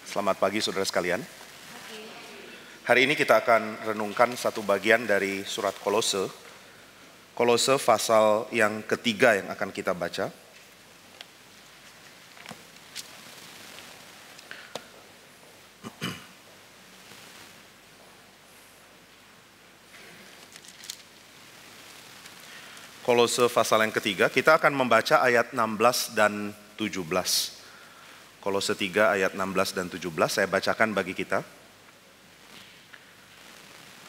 Selamat pagi saudara sekalian. Hari ini kita akan renungkan satu bagian dari surat Kolose. Kolose pasal yang ketiga yang akan kita baca. Kolose pasal yang ketiga, kita akan membaca ayat 16 dan 17. Kolose 3 ayat 16 dan 17, saya bacakan bagi kita.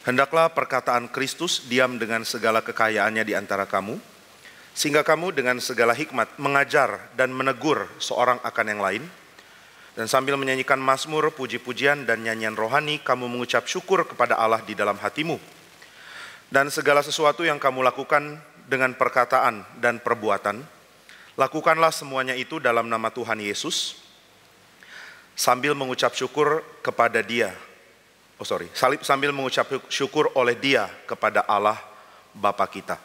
Hendaklah perkataan Kristus diam dengan segala kekayaannya di antara kamu, sehingga kamu dengan segala hikmat mengajar dan menegur seorang akan yang lain, dan sambil menyanyikan mazmur, puji-pujian dan nyanyian rohani, kamu mengucap syukur kepada Allah di dalam hatimu. Dan segala sesuatu yang kamu lakukan dengan perkataan dan perbuatan, lakukanlah semuanya itu dalam nama Tuhan Yesus, sambil mengucap syukur kepada Dia. Sambil mengucap syukur oleh Dia kepada Allah Bapa kita.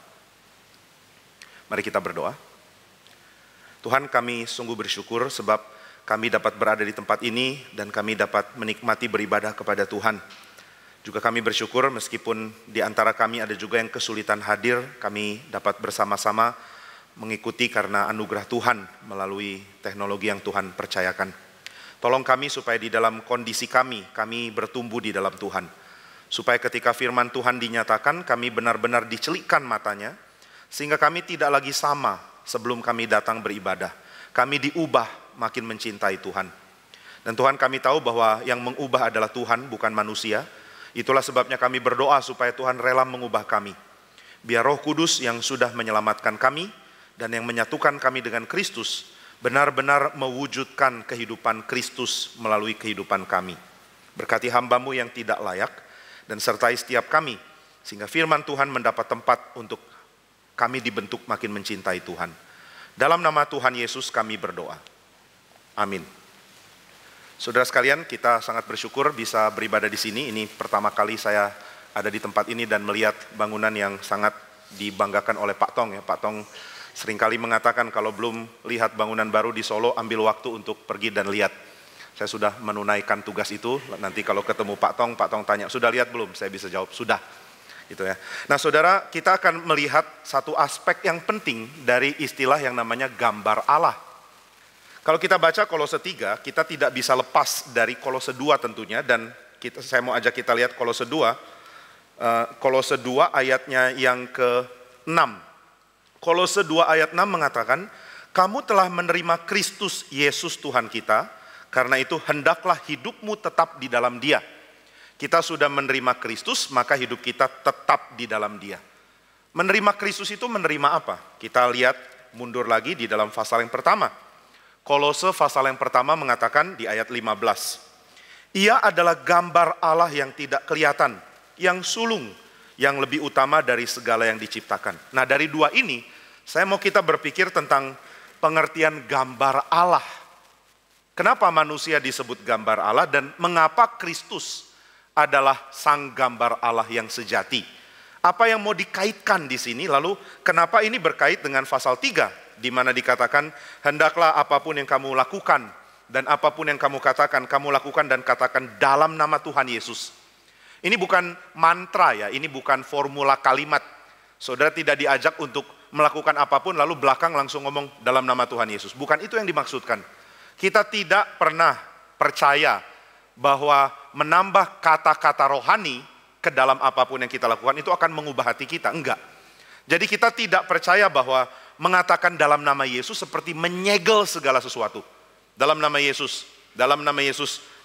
Mari kita berdoa. Tuhan, kami sungguh bersyukur sebab kami dapat berada di tempat ini dan kami dapat menikmati beribadah kepada Tuhan. Juga kami bersyukur meskipun di antara kami ada juga yang kesulitan hadir, kami dapat bersama-sama mengikuti karena anugerah Tuhan melalui teknologi yang Tuhan percayakan. Tolong kami supaya di dalam kondisi kami bertumbuh di dalam Tuhan. Supaya ketika firman Tuhan dinyatakan, kami benar-benar dicelikkan matanya, sehingga kami tidak lagi sama sebelum kami datang beribadah. Kami diubah makin mencintai Tuhan. Dan Tuhan, kami tahu bahwa yang mengubah adalah Tuhan, bukan manusia. Itulah sebabnya kami berdoa supaya Tuhan rela mengubah kami. Biar Roh Kudus yang sudah menyelamatkan kami dan yang menyatukan kami dengan Kristus benar-benar mewujudkan kehidupan Kristus melalui kehidupan kami. Berkati hamba-Mu yang tidak layak dan sertai setiap kami, sehingga firman Tuhan mendapat tempat untuk kami dibentuk makin mencintai Tuhan. Dalam nama Tuhan Yesus kami berdoa. Amin. Saudara sekalian, kita sangat bersyukur bisa beribadah di sini. Ini pertama kali saya ada di tempat ini dan melihat bangunan yang sangat dibanggakan oleh Pak Tong. Pak Tong seringkali mengatakan kalau belum lihat bangunan baru di Solo, ambil waktu untuk pergi dan lihat. Saya sudah menunaikan tugas itu. Nanti kalau ketemu Pak Tong tanya, sudah lihat belum? Saya bisa jawab, sudah. Gitu ya. Nah saudara, kita akan melihat satu aspek yang penting dari istilah yang namanya gambar Allah. Kalau kita baca Kolose 3, kita tidak bisa lepas dari Kolose 2 tentunya. Dan saya mau ajak kita lihat Kolose 2. Kolose 2 ayatnya yang ke-6. Kolose 2 ayat 6 mengatakan, kamu telah menerima Kristus Yesus Tuhan kita, karena itu hendaklah hidupmu tetap di dalam Dia. Kita sudah menerima Kristus, maka hidup kita tetap di dalam Dia. Menerima Kristus itu menerima apa? Kita lihat mundur lagi di dalam pasal yang pertama. Kolose pasal yang pertama mengatakan di ayat 15. Ia adalah gambar Allah yang tidak kelihatan, yang sulung, yang lebih utama dari segala yang diciptakan. Nah dari dua ini, saya mau kita berpikir tentang pengertian gambar Allah. Kenapa manusia disebut gambar Allah dan mengapa Kristus adalah sang gambar Allah yang sejati? Apa yang mau dikaitkan di sini? Lalu kenapa ini berkait dengan pasal 3? Di mana dikatakan, hendaklah apapun yang kamu lakukan dan apapun yang kamu katakan, kamu lakukan dan katakan dalam nama Tuhan Yesus. Ini bukan mantra ya, ini bukan formula kalimat. Saudara tidak diajak untuk melakukan apapun lalu belakang langsung ngomong dalam nama Tuhan Yesus. Bukan itu yang dimaksudkan. Kita tidak pernah percaya bahwa menambah kata-kata rohani ke dalam apapun yang kita lakukan itu akan mengubah hati kita. Enggak. Jadi kita tidak percaya bahwa mengatakan dalam nama Yesus seperti menyegel segala sesuatu. Dalam nama Yesus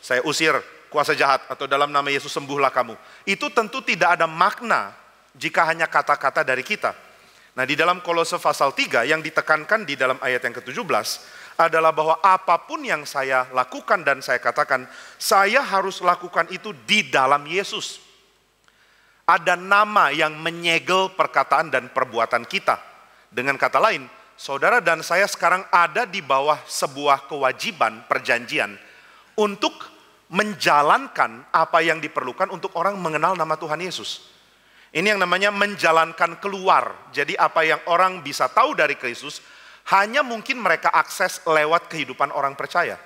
saya usir kuasa jahat, atau dalam nama Yesus sembuhlah kamu. Itu tentu tidak ada makna jika hanya kata-kata dari kita. Nah di dalam Kolose pasal 3 yang ditekankan di dalam ayat yang ke-17 adalah bahwa apapun yang saya lakukan dan saya katakan, saya harus lakukan itu di dalam Yesus. Ada nama yang menyegel perkataan dan perbuatan kita. Dengan kata lain, saudara dan saya sekarang ada di bawah sebuah kewajiban perjanjian untuk menjalankan apa yang diperlukan untuk orang mengenal nama Tuhan Yesus. Ini yang namanya menjalankan keluar. Jadi apa yang orang bisa tahu dari Kristus hanya mungkin mereka akses lewat kehidupan orang percaya.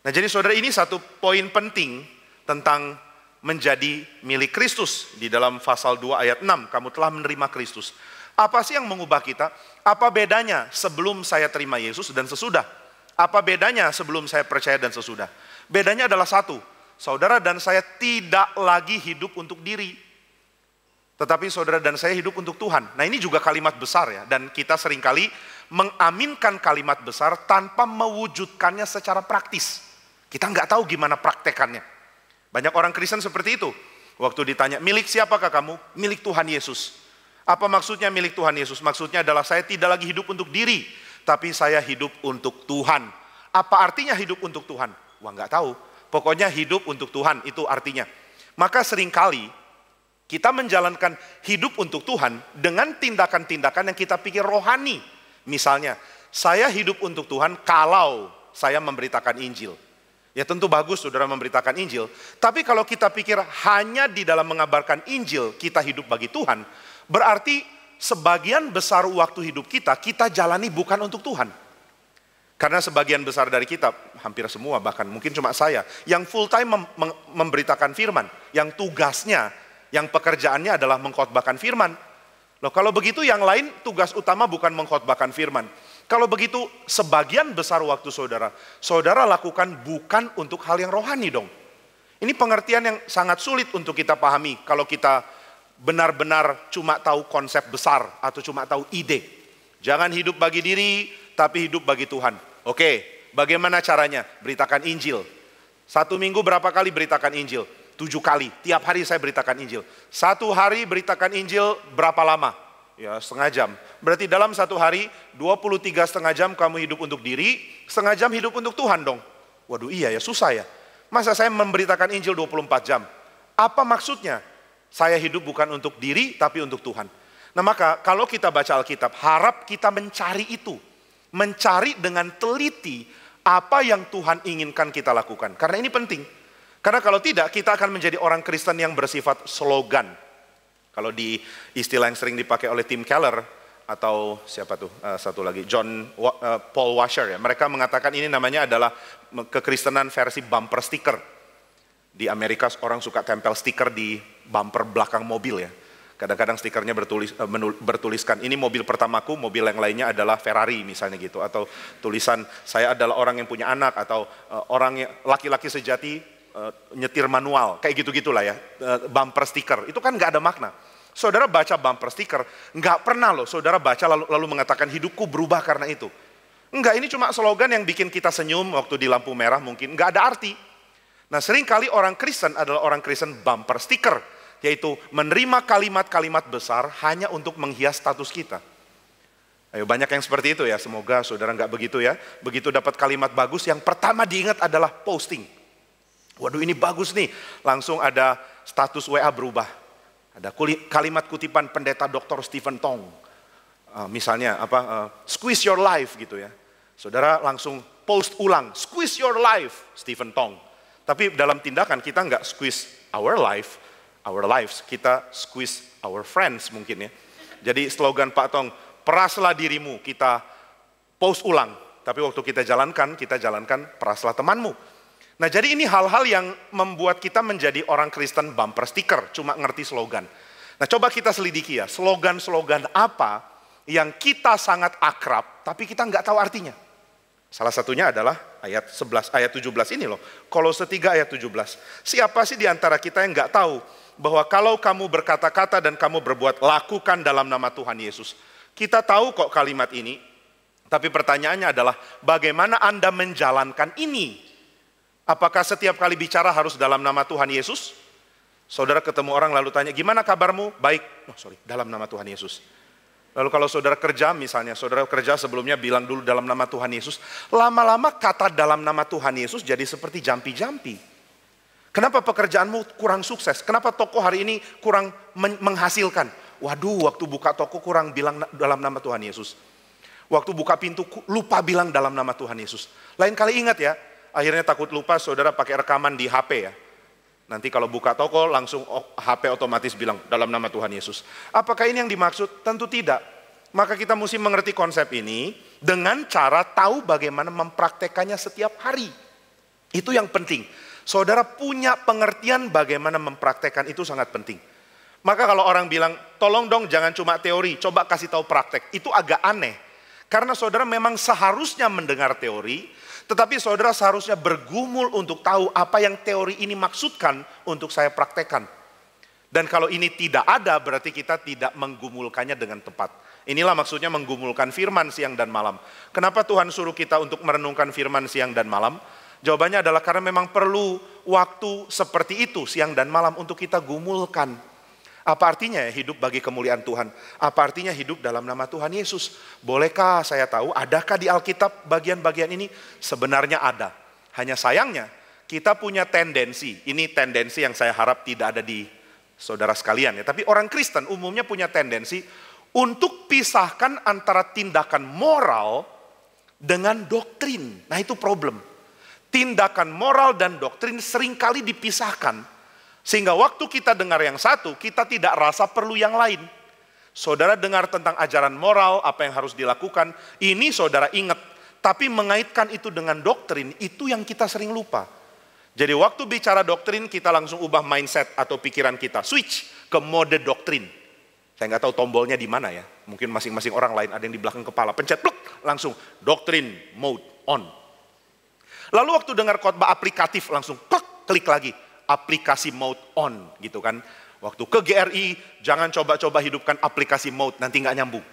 Nah jadi saudara, ini satu poin penting tentang menjadi milik Kristus. Di dalam pasal 2 ayat 6, kamu telah menerima Kristus. Apa sih yang mengubah kita? Apa bedanya sebelum saya terima Yesus dan sesudah? Apa bedanya sebelum saya percaya dan sesudah? Bedanya adalah satu, saudara dan saya tidak lagi hidup untuk diri. Tetapi saudara dan saya hidup untuk Tuhan. Nah ini juga kalimat besar ya. Dan kita seringkali mengaminkan kalimat besar tanpa mewujudkannya secara praktis. Kita nggak tahu gimana praktekannya. Banyak orang Kristen seperti itu. Waktu ditanya, milik siapakah kamu? Milik Tuhan Yesus. Apa maksudnya milik Tuhan Yesus? Maksudnya adalah saya tidak lagi hidup untuk diri, tapi saya hidup untuk Tuhan. Apa artinya hidup untuk Tuhan? Wah nggak tahu. Pokoknya hidup untuk Tuhan, itu artinya. Maka seringkali kita menjalankan hidup untuk Tuhan dengan tindakan-tindakan yang kita pikir rohani. Misalnya, saya hidup untuk Tuhan kalau saya memberitakan Injil. Ya tentu bagus saudara memberitakan Injil. Tapi kalau kita pikir hanya di dalam mengabarkan Injil kita hidup bagi Tuhan, berarti sebagian besar waktu hidup kita jalani bukan untuk Tuhan. Karena sebagian besar dari kita, hampir semua bahkan mungkin cuma saya, yang full time memberitakan firman. Yang tugasnya, yang pekerjaannya adalah mengkhotbahkan firman. Loh kalau begitu yang lain tugas utama bukan mengkhotbahkan firman. Kalau begitu sebagian besar waktu saudara lakukan bukan untuk hal yang rohani dong. Ini pengertian yang sangat sulit untuk kita pahami kalau kita benar-benar cuma tahu konsep besar atau cuma tahu ide. Jangan hidup bagi diri tapi hidup bagi Tuhan. Oke, bagaimana caranya? Beritakan Injil. 1 minggu berapa kali beritakan Injil? 7 kali, tiap hari saya beritakan Injil. 1 hari beritakan Injil berapa lama? Ya setengah jam. Berarti dalam 1 hari 23,5 jam kamu hidup untuk diri, setengah jam hidup untuk Tuhan dong. Waduh iya ya, susah ya. Masa saya memberitakan Injil 24 jam? Apa maksudnya? Saya hidup bukan untuk diri tapi untuk Tuhan. Nah maka kalau kita baca Alkitab, harap kita mencari itu. Mencari dengan teliti apa yang Tuhan inginkan kita lakukan. Karena ini penting. Karena kalau tidak kita akan menjadi orang Kristen yang bersifat slogan. Kalau di istilah yang sering dipakai oleh Tim Keller atau siapa tuh satu lagi Paul Washer ya, mereka mengatakan ini namanya adalah kekristenan versi bumper sticker. Di Amerika orang suka tempel stiker di bumper belakang mobil ya. Kadang-kadang stikernya bertuliskan ini mobil pertamaku, mobil yang lainnya adalah Ferrari misalnya gitu, atau tulisan saya adalah orang yang punya anak, atau orang yang laki-laki sejati nyetir manual, kayak gitu-gitulah ya, bumper stiker. Itu kan nggak ada makna. Saudara baca bumper stiker, nggak pernah loh saudara baca lalu mengatakan hidupku berubah karena itu. Enggak, ini cuma slogan yang bikin kita senyum waktu di lampu merah mungkin, nggak ada arti. Nah seringkali orang Kristen adalah orang Kristen bumper stiker, yaitu menerima kalimat-kalimat besar hanya untuk menghias status kita. Ayo banyak yang seperti itu ya, semoga saudara nggak begitu ya. Begitu dapat kalimat bagus, yang pertama diingat adalah posting. Waduh ini bagus nih, langsung ada status WA berubah. Ada kalimat kutipan pendeta Dr. Stephen Tong. Misalnya squeeze your life gitu ya. Saudara langsung post ulang, squeeze your life, Stephen Tong. Tapi dalam tindakan kita nggak squeeze our lives, kita squeeze our friends mungkin ya. Jadi slogan Pak Tong, peraslah dirimu, kita post ulang. Tapi waktu kita jalankan peraslah temanmu. Nah jadi ini hal-hal yang membuat kita menjadi orang Kristen bumper sticker, cuma ngerti slogan. Nah coba kita selidiki ya, slogan-slogan apa yang kita sangat akrab, tapi kita nggak tahu artinya. Salah satunya adalah ayat 17 ini loh, Kolose 3 ayat 17. Siapa sih di antara kita yang nggak tahu bahwa kalau kamu berkata-kata dan kamu berbuat, lakukan dalam nama Tuhan Yesus. Kita tahu kok kalimat ini, tapi pertanyaannya adalah bagaimana Anda menjalankan ini? Apakah setiap kali bicara harus dalam nama Tuhan Yesus? Saudara ketemu orang lalu tanya, gimana kabarmu? Baik, dalam nama Tuhan Yesus. Lalu kalau saudara kerja misalnya, saudara kerja sebelumnya bilang dulu dalam nama Tuhan Yesus. Lama-lama kata dalam nama Tuhan Yesus jadi seperti jampi-jampi. Kenapa pekerjaanmu kurang sukses? Kenapa toko hari ini kurang menghasilkan? Waduh, waktu buka toko kurang bilang dalam nama Tuhan Yesus. Waktu buka pintu lupa bilang dalam nama Tuhan Yesus. Lain kali ingat ya, akhirnya takut lupa saudara pakai rekaman di HP ya. Nanti kalau buka toko langsung HP otomatis bilang dalam nama Tuhan Yesus. Apakah ini yang dimaksud? Tentu tidak. Maka kita mesti mengerti konsep ini dengan cara tahu bagaimana mempraktekannya setiap hari. Itu yang penting. Saudara punya pengertian bagaimana mempraktekkan itu sangat penting. Maka kalau orang bilang, tolong dong jangan cuma teori, coba kasih tahu praktek. Itu agak aneh. Karena saudara memang seharusnya mendengar teori, tetapi saudara seharusnya bergumul untuk tahu apa yang teori ini maksudkan untuk saya praktekkan. Dan kalau ini tidak ada, berarti kita tidak menggumulkannya dengan tepat. Inilah maksudnya menggumulkan firman siang dan malam. Kenapa Tuhan suruh kita untuk merenungkan firman siang dan malam? Jawabannya adalah karena memang perlu waktu seperti itu siang dan malam untuk kita gumulkan. Apa artinya ya hidup bagi kemuliaan Tuhan? Apa artinya hidup dalam nama Tuhan Yesus? Bolehkah saya tahu, adakah di Alkitab bagian-bagian ini? Sebenarnya ada. Hanya sayangnya kita punya tendensi, ini tendensi yang saya harap tidak ada di saudara sekalian ya. Tapi orang Kristen umumnya punya tendensi untuk pisahkan antara tindakan moral dengan doktrin. Nah itu problem. Tindakan moral dan doktrin seringkali dipisahkan. Sehingga waktu kita dengar yang satu, kita tidak rasa perlu yang lain. Saudara dengar tentang ajaran moral, apa yang harus dilakukan, ini saudara ingat. Tapi mengaitkan itu dengan doktrin, itu yang kita sering lupa. Jadi waktu bicara doktrin, kita langsung ubah mindset atau pikiran kita. Switch ke mode doktrin. Saya nggak tahu tombolnya di mana ya. Mungkin masing-masing orang lain ada yang di belakang kepala. Pencet, pluk, langsung doktrin mode on. Lalu waktu dengar khotbah aplikatif langsung klik lagi aplikasi mode on gitu kan. Waktu ke GRI jangan coba-coba hidupkan aplikasi mode nanti nggak nyambung.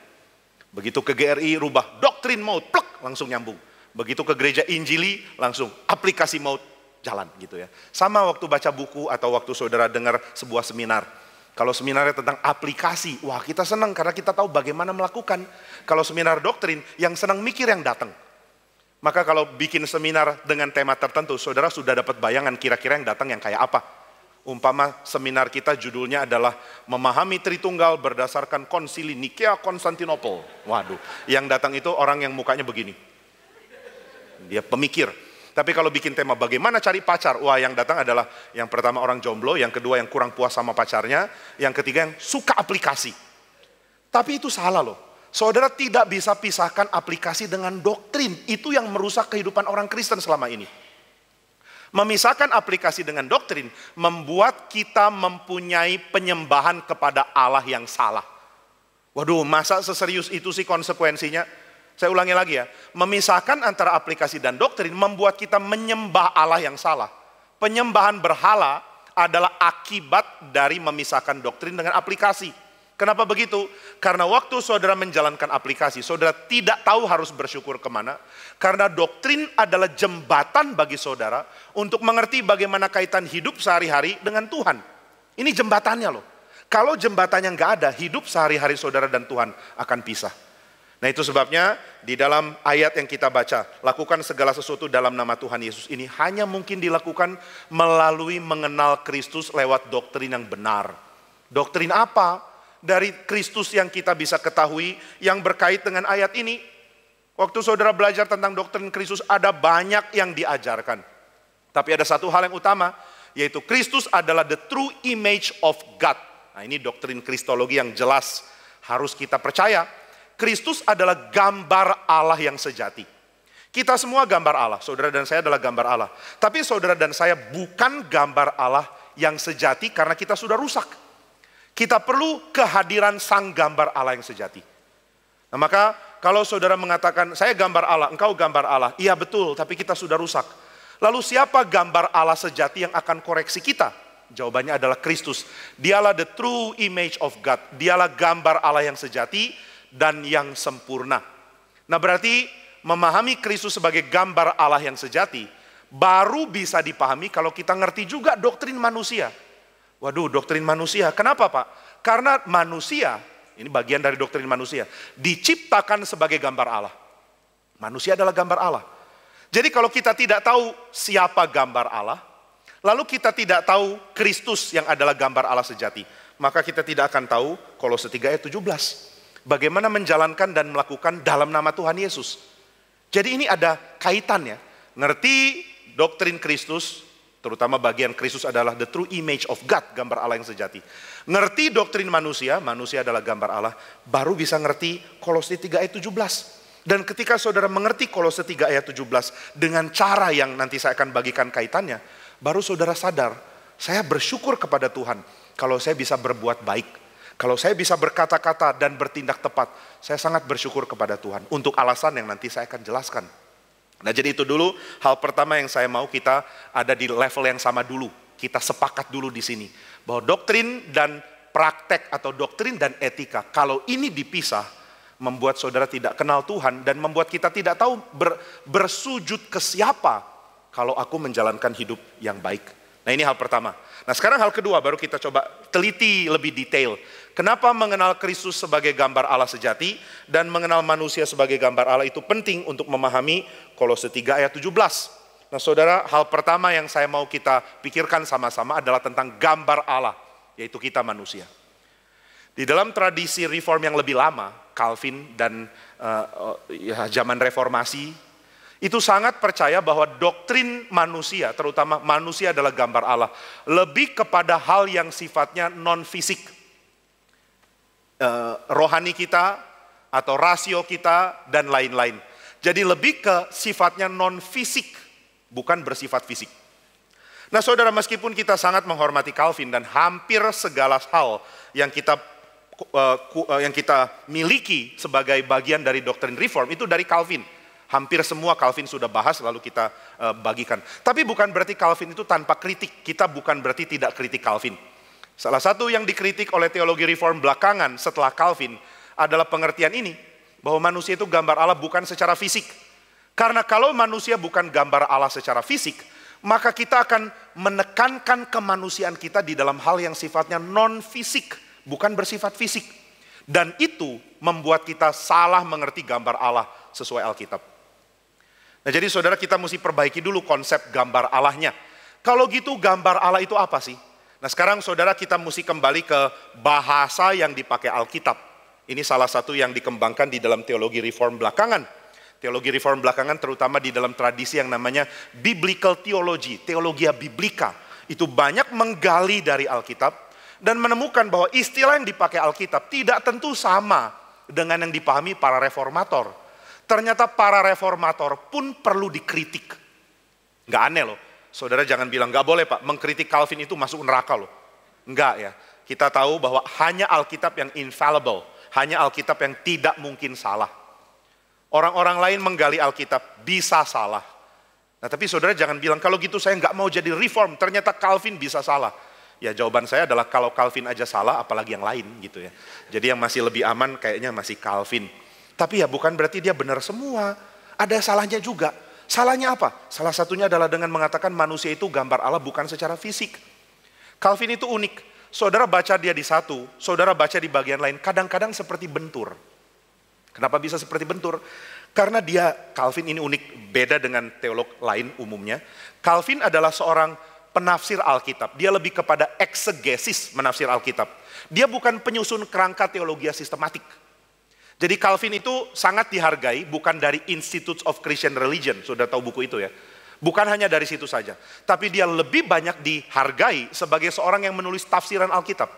Begitu ke GRI rubah doktrin mode langsung nyambung. Begitu ke gereja Injili langsung aplikasi mode jalan gitu ya. Sama waktu baca buku atau waktu saudara dengar sebuah seminar. Kalau seminarnya tentang aplikasi, wah kita senang karena kita tahu bagaimana melakukan. Kalau seminar doktrin yang senang mikir yang datang. Maka kalau bikin seminar dengan tema tertentu, saudara sudah dapat bayangan kira-kira yang datang yang kayak apa. Umpama seminar kita judulnya adalah memahami Tritunggal berdasarkan konsili Nikea Konstantinopel. Waduh, yang datang itu orang yang mukanya begini. Dia pemikir. Tapi kalau bikin tema bagaimana cari pacar, wah yang datang adalah yang pertama orang jomblo, yang kedua yang kurang puas sama pacarnya, yang ketiga yang suka aplikasi. Tapi itu salah loh. Saudara tidak bisa pisahkan aplikasi dengan doktrin. Itu yang merusak kehidupan orang Kristen selama ini. Memisahkan aplikasi dengan doktrin membuat kita mempunyai penyembahan kepada Allah yang salah. Waduh, masa seserius itu sih konsekuensinya? Saya ulangi lagi ya. Memisahkan antara aplikasi dan doktrin membuat kita menyembah Allah yang salah. Penyembahan berhala adalah akibat dari memisahkan doktrin dengan aplikasi. Kenapa begitu? Karena waktu saudara menjalankan aplikasi, saudara tidak tahu harus bersyukur kemana. Karena doktrin adalah jembatan bagi saudara untuk mengerti bagaimana kaitan hidup sehari-hari dengan Tuhan. Ini jembatannya loh. Kalau jembatannya nggak ada, hidup sehari-hari saudara dan Tuhan akan pisah. Nah itu sebabnya di dalam ayat yang kita baca, lakukan segala sesuatu dalam nama Tuhan Yesus ini hanya mungkin dilakukan melalui mengenal Kristus lewat doktrin yang benar. Doktrin apa? Dari Kristus yang kita bisa ketahui yang berkait dengan ayat ini. Waktu saudara belajar tentang doktrin Kristus ada banyak yang diajarkan. Tapi ada satu hal yang utama, yaitu Kristus adalah the true image of God. Nah ini doktrin kristologi yang jelas harus kita percaya. Kristus adalah gambar Allah yang sejati. Kita semua gambar Allah, saudara dan saya adalah gambar Allah. Tapi saudara dan saya bukan gambar Allah yang sejati karena kita sudah rusak. Kita perlu kehadiran sang gambar Allah yang sejati. Nah maka kalau saudara mengatakan, saya gambar Allah, engkau gambar Allah. Iya betul, tapi kita sudah rusak. Lalu siapa gambar Allah sejati yang akan koreksi kita? Jawabannya adalah Kristus. Dialah the true image of God. Dialah gambar Allah yang sejati dan yang sempurna. Nah berarti memahami Kristus sebagai gambar Allah yang sejati, baru bisa dipahami kalau kita ngerti juga doktrin manusia. Waduh, doktrin manusia. Kenapa Pak? Karena manusia, ini bagian dari doktrin manusia, diciptakan sebagai gambar Allah. Manusia adalah gambar Allah. Jadi kalau kita tidak tahu siapa gambar Allah, lalu kita tidak tahu Kristus yang adalah gambar Allah sejati, maka kita tidak akan tahu Kolose 3 ayat 17. Bagaimana menjalankan dan melakukan dalam nama Tuhan Yesus. Jadi ini ada kaitannya. Ngerti doktrin Kristus, terutama bagian Kristus adalah the true image of God, gambar Allah yang sejati. Ngerti doktrin manusia, manusia adalah gambar Allah, baru bisa ngerti Kolose 3 ayat 17. Dan ketika saudara mengerti Kolose 3 ayat 17 dengan cara yang nanti saya akan bagikan kaitannya, baru saudara sadar, saya bersyukur kepada Tuhan kalau saya bisa berbuat baik. Kalau saya bisa berkata-kata dan bertindak tepat, saya sangat bersyukur kepada Tuhan. Untuk alasan yang nanti saya akan jelaskan. Nah jadi itu dulu hal pertama yang saya mau kita ada di level yang sama dulu. Kita sepakat dulu di sini. Bahwa doktrin dan praktek atau doktrin dan etika, kalau ini dipisah, membuat saudara tidak kenal Tuhan dan membuat kita tidak tahu bersujud ke siapa kalau aku menjalankan hidup yang baik. Nah ini hal pertama. Nah sekarang hal kedua baru kita coba teliti lebih detail. Kenapa mengenal Kristus sebagai gambar Allah sejati dan mengenal manusia sebagai gambar Allah itu penting untuk memahami Kolose 3 ayat 17. Nah saudara, hal pertama yang saya mau kita pikirkan sama-sama adalah tentang gambar Allah, yaitu kita manusia. Di dalam tradisi reform yang lebih lama, Calvin dan zaman reformasi, itu sangat percaya bahwa doktrin manusia, terutama manusia adalah gambar Allah, lebih kepada hal yang sifatnya non-fisik. Rohani kita, atau rasio kita, dan lain-lain. Jadi lebih ke sifatnya non-fisik, bukan bersifat fisik. Nah saudara, meskipun kita sangat menghormati Calvin dan hampir segala hal yang kita miliki sebagai bagian dari doktrin reform itu dari Calvin. Hampir semua Calvin sudah bahas lalu kita bagikan. Tapi bukan berarti Calvin itu tanpa kritik. Kita bukan berarti tidak kritik Calvin. Salah satu yang dikritik oleh teologi reform belakangan setelah Calvin adalah pengertian ini. Bahwa manusia itu gambar Allah bukan secara fisik. Karena kalau manusia bukan gambar Allah secara fisik, maka kita akan menekankan kemanusiaan kita di dalam hal yang sifatnya non-fisik. Bukan bersifat fisik. Dan itu membuat kita salah mengerti gambar Allah sesuai Alkitab. Nah jadi saudara, kita mesti perbaiki dulu konsep gambar Allahnya. Kalau gitu gambar Allah itu apa sih? Nah sekarang saudara, kita mesti kembali ke bahasa yang dipakai Alkitab. Ini salah satu yang dikembangkan di dalam teologi reform belakangan. Teologi reform belakangan terutama di dalam tradisi yang namanya biblical theology, teologia biblika. Itu banyak menggali dari Alkitab dan menemukan bahwa istilah yang dipakai Alkitab tidak tentu sama dengan yang dipahami para reformator. Ternyata para reformator pun perlu dikritik. Nggak aneh loh. Saudara jangan bilang, nggak boleh Pak, mengkritik Calvin itu masuk neraka loh. Enggak ya. Kita tahu bahwa hanya Alkitab yang infallible. Hanya Alkitab yang tidak mungkin salah. Orang-orang lain menggali Alkitab bisa salah. Nah tapi saudara jangan bilang, kalau gitu saya nggak mau jadi reform. Ternyata Calvin bisa salah. Ya jawaban saya adalah kalau Calvin aja salah, apalagi yang lain gitu ya. Jadi yang masih lebih aman kayaknya masih Calvin. Tapi ya bukan berarti dia benar semua. Ada salahnya juga. Salahnya apa? Salah satunya adalah dengan mengatakan manusia itu gambar Allah bukan secara fisik. Calvin itu unik. Saudara baca dia di satu, saudara baca di bagian lain, kadang-kadang seperti bentur. Kenapa bisa seperti bentur? Karena dia, Calvin ini unik, beda dengan teolog lain umumnya. Calvin adalah seorang penafsir Alkitab. Dia lebih kepada eksegesis menafsir Alkitab. Dia bukan penyusun kerangka teologi sistematik. Jadi Calvin itu sangat dihargai bukan dari Institute of Christian Religion. Sudah tahu buku itu ya. Bukan hanya dari situ saja. Tapi dia lebih banyak dihargai sebagai seorang yang menulis tafsiran Alkitab.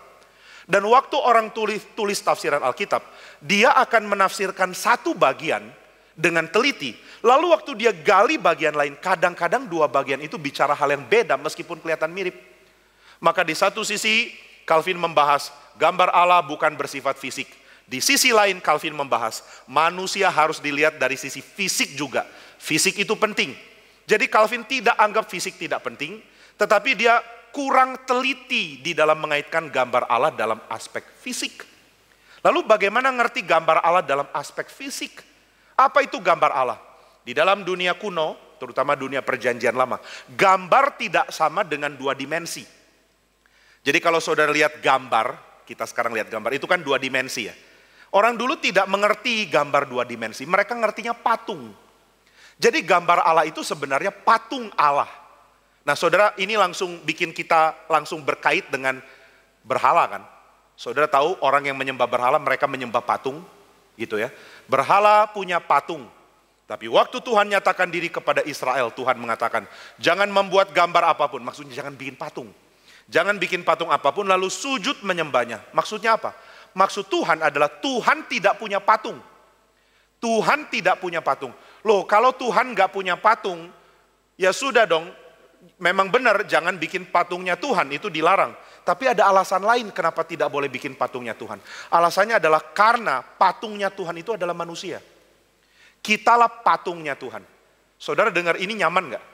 Dan waktu orang tulis tafsiran Alkitab, dia akan menafsirkan satu bagian dengan teliti. Lalu waktu dia gali bagian lain, kadang-kadang dua bagian itu bicara hal yang beda meskipun kelihatan mirip. Maka di satu sisi Calvin membahas gambar Allah bukan bersifat fisik. Di sisi lain Calvin membahas manusia harus dilihat dari sisi fisik juga. Fisik itu penting. Jadi Calvin tidak anggap fisik tidak penting, tetapi dia kurang teliti di dalam mengaitkan gambar Allah dalam aspek fisik. Lalu bagaimana ngerti gambar Allah dalam aspek fisik? Apa itu gambar Allah? Di dalam dunia kuno, terutama dunia perjanjian lama, gambar tidak sama dengan dua dimensi. Jadi kalau saudara lihat gambar, kita sekarang lihat gambar, itu kan dua dimensi ya. Orang dulu tidak mengerti gambar dua dimensi, mereka ngertinya patung. Jadi gambar Allah itu sebenarnya patung Allah. Nah saudara, ini langsung bikin kita langsung berkait dengan berhala kan. Saudara tahu orang yang menyembah berhala, mereka menyembah patung gitu ya. Berhala punya patung. Tapi waktu Tuhan nyatakan diri kepada Israel, Tuhan mengatakan, jangan membuat gambar apapun. Maksudnya jangan bikin patung. Jangan bikin patung apapun lalu sujud menyembahnya. Maksudnya apa? Maksud Tuhan adalah Tuhan tidak punya patung. Tuhan tidak punya patung. Loh, kalau Tuhan nggak punya patung, ya sudah dong. Memang benar jangan bikin patungnya Tuhan, itu dilarang. Tapi ada alasan lain kenapa tidak boleh bikin patungnya Tuhan. Alasannya adalah karena patungnya Tuhan itu adalah manusia. Kitalah patungnya Tuhan. Saudara dengar ini nyaman nggak?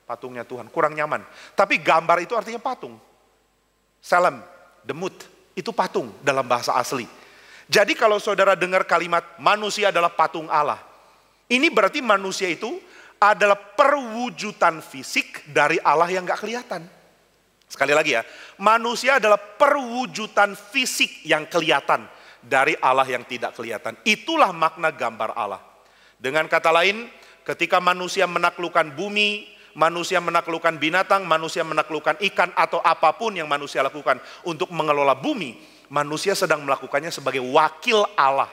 Patungnya Tuhan, kurang nyaman. Tapi gambar itu artinya patung. Salam, demut, itu patung dalam bahasa asli. Jadi kalau saudara dengar kalimat manusia adalah patung Allah, ini berarti manusia itu adalah perwujudan fisik dari Allah yang gak kelihatan. Sekali lagi ya, manusia adalah perwujudan fisik yang kelihatan dari Allah yang tidak kelihatan. Itulah makna gambar Allah. Dengan kata lain, ketika manusia menaklukkan bumi, manusia menaklukkan binatang, manusia menaklukkan ikan atau apapun yang manusia lakukan untuk mengelola bumi, manusia sedang melakukannya sebagai wakil Allah.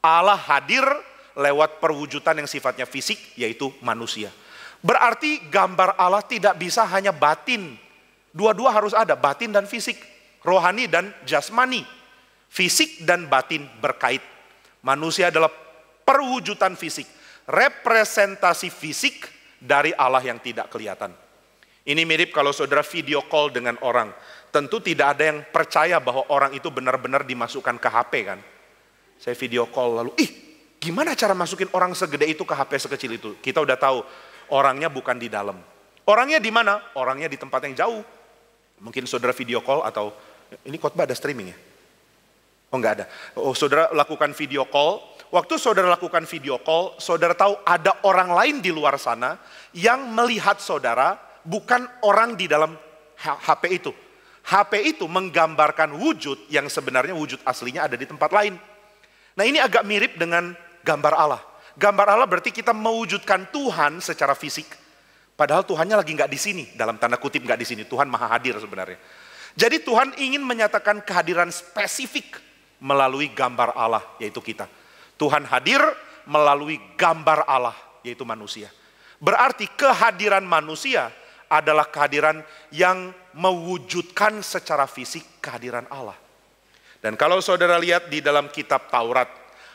Allah hadir lewat perwujudan yang sifatnya fisik, yaitu manusia. Berarti gambar Allah tidak bisa hanya batin. Dua-dua harus ada, batin dan fisik. Rohani dan jasmani. Fisik dan batin berkait. Manusia adalah perwujudan fisik. Representasi fisik dari Allah yang tidak kelihatan. Ini mirip kalau saudara video call dengan orang. Tentu tidak ada yang percaya bahwa orang itu benar-benar dimasukkan ke HP kan. Saya video call lalu, gimana cara masukin orang segede itu ke HP sekecil itu? Kita udah tahu orangnya bukan di dalam. Orangnya di mana? Orangnya di tempat yang jauh. Mungkin saudara video call atau, ini khotbah ada streaming ya? Oh enggak ada. Oh, saudara lakukan video call. Waktu saudara lakukan video call, saudara tahu ada orang lain di luar sana yang melihat saudara, bukan orang di dalam HP itu. HP itu menggambarkan wujud yang sebenarnya wujud aslinya ada di tempat lain. Nah ini agak mirip dengan gambar Allah. Gambar Allah berarti kita mewujudkan Tuhan secara fisik. Padahal Tuhannya lagi nggak di sini, dalam tanda kutip nggak di sini. Tuhan maha hadir sebenarnya. Jadi Tuhan ingin menyatakan kehadiran spesifik melalui gambar Allah, yaitu kita. Tuhan hadir melalui gambar Allah, yaitu manusia. Berarti kehadiran manusia adalah kehadiran yang mewujudkan secara fisik kehadiran Allah. Dan kalau saudara lihat di dalam kitab Taurat,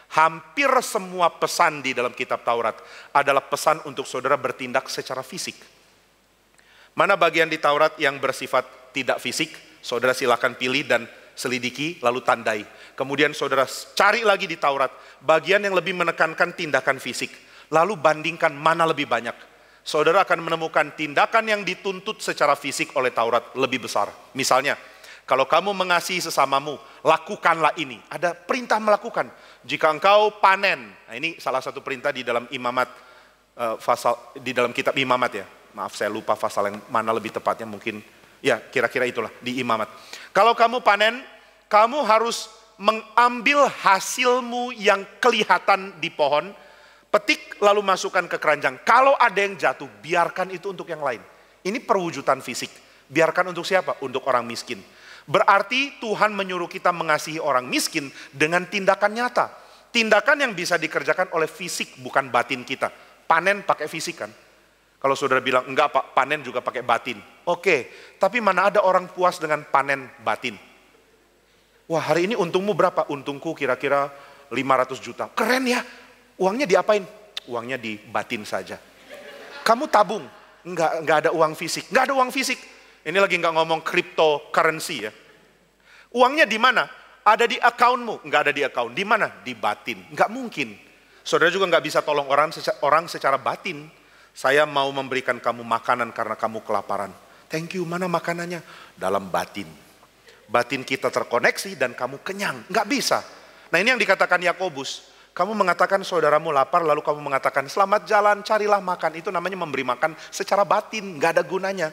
hampir semua pesan di dalam kitab Taurat adalah pesan untuk saudara bertindak secara fisik. Mana bagian di Taurat yang bersifat tidak fisik, saudara silakan pilih dan selidiki lalu tandai. Kemudian saudara cari lagi di Taurat bagian yang lebih menekankan tindakan fisik. Lalu bandingkan mana lebih banyak. Saudara akan menemukan tindakan yang dituntut secara fisik oleh Taurat lebih besar. Misalnya, kalau kamu mengasihi sesamamu, lakukanlah ini. Ada perintah melakukan. Jika engkau panen, nah ini salah satu perintah di dalam imamat, di dalam kitab imamat ya. Maaf saya lupa pasal yang mana lebih tepatnya, mungkin ya kira-kira itulah di imamat. Kalau kamu panen, kamu harus mengambil hasilmu yang kelihatan di pohon, petik lalu masukkan ke keranjang. Kalau ada yang jatuh, biarkan itu untuk yang lain. Ini perwujudan fisik. Biarkan untuk siapa? Untuk orang miskin. Berarti Tuhan menyuruh kita mengasihi orang miskin dengan tindakan nyata. Tindakan yang bisa dikerjakan oleh fisik, bukan batin kita. Panen pakai fisik kan? Kalau saudara bilang, enggak Pak, panen juga pakai batin. Oke, tapi mana ada orang puas dengan panen batin? Wah, hari ini untungmu berapa? Untungku kira-kira 500 juta. Keren ya. Uangnya diapain? Uangnya dibatin saja. Kamu tabung? Enggak ada uang fisik. Enggak ada uang fisik. Ini lagi enggak ngomong cryptocurrency ya. Uangnya di mana? Ada di akunmu? Enggak ada di akun. Di mana? Di batin. Enggak mungkin. Saudara juga enggak bisa tolong orang secara batin. Saya mau memberikan kamu makanan karena kamu kelaparan. Thank you, mana makanannya? Dalam batin. Batin kita terkoneksi dan kamu kenyang. Enggak bisa. Nah ini yang dikatakan Yakobus. Kamu mengatakan saudaramu lapar lalu kamu mengatakan selamat jalan, carilah makan. Itu namanya memberi makan secara batin, enggak ada gunanya.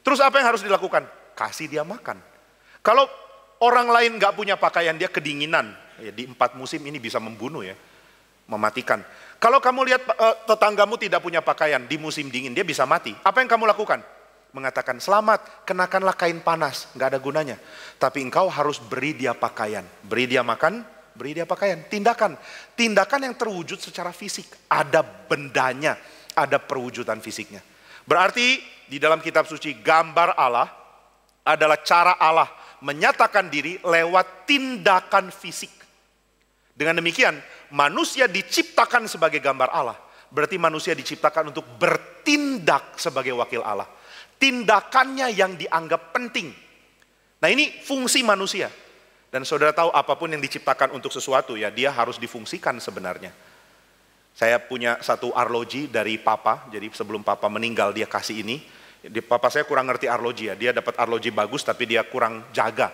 Terus apa yang harus dilakukan? Kasih dia makan. Kalau orang lain enggak punya pakaian, dia kedinginan. Ya, di 4 musim ini bisa membunuh ya. Mematikan. Kalau kamu lihat tetanggamu tidak punya pakaian di musim dingin, dia bisa mati. Apa yang kamu lakukan? Mengatakan selamat, kenakanlah kain panas, nggak ada gunanya. Tapi engkau harus beri dia pakaian, beri dia makan, beri dia pakaian. Tindakan yang terwujud secara fisik, ada bendanya, ada perwujudan fisiknya. Berarti di dalam kitab suci gambar Allah adalah cara Allah menyatakan diri lewat tindakan fisik. Dengan demikian manusia diciptakan sebagai gambar Allah, berarti manusia diciptakan untuk bertindak sebagai wakil Allah. Tindakannya yang dianggap penting. Nah ini fungsi manusia. Dan saudara tahu apapun yang diciptakan untuk sesuatu ya, dia harus difungsikan sebenarnya. Saya punya satu arloji dari papa, jadi sebelum papa meninggal dia kasih ini. Papa saya kurang ngerti arloji ya, dia dapat arloji bagus tapi dia kurang jaga.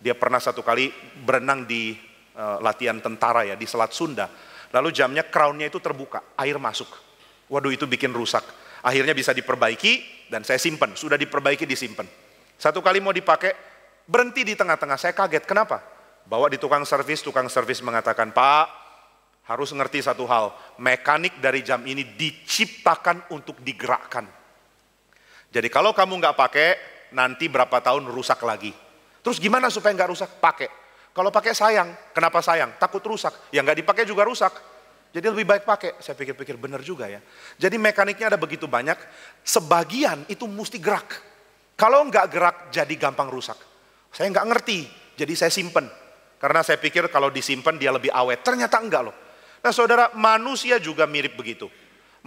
Dia pernah satu kali berenang di latihan tentara ya, di Selat Sunda. Lalu jamnya crownnya itu terbuka, air masuk. Waduh itu bikin rusak. Akhirnya bisa diperbaiki dan saya simpen, sudah diperbaiki disimpan. Satu kali mau dipakai, berhenti di tengah-tengah, saya kaget, kenapa? Bawa di tukang servis mengatakan, Pak, harus ngerti satu hal, mekanik dari jam ini diciptakan untuk digerakkan. Jadi kalau kamu nggak pakai, nanti berapa tahun rusak lagi. Terus gimana supaya nggak rusak? Pakai. Kalau pakai sayang, kenapa sayang? Takut rusak, yang nggak dipakai juga rusak. Jadi lebih baik pakai, saya pikir-pikir benar juga ya. Jadi mekaniknya ada begitu banyak, sebagian itu mesti gerak. Kalau nggak gerak, jadi gampang rusak. Saya nggak ngerti, jadi saya simpen. Karena saya pikir kalau disimpan dia lebih awet. Ternyata enggak loh. Nah saudara, manusia juga mirip begitu.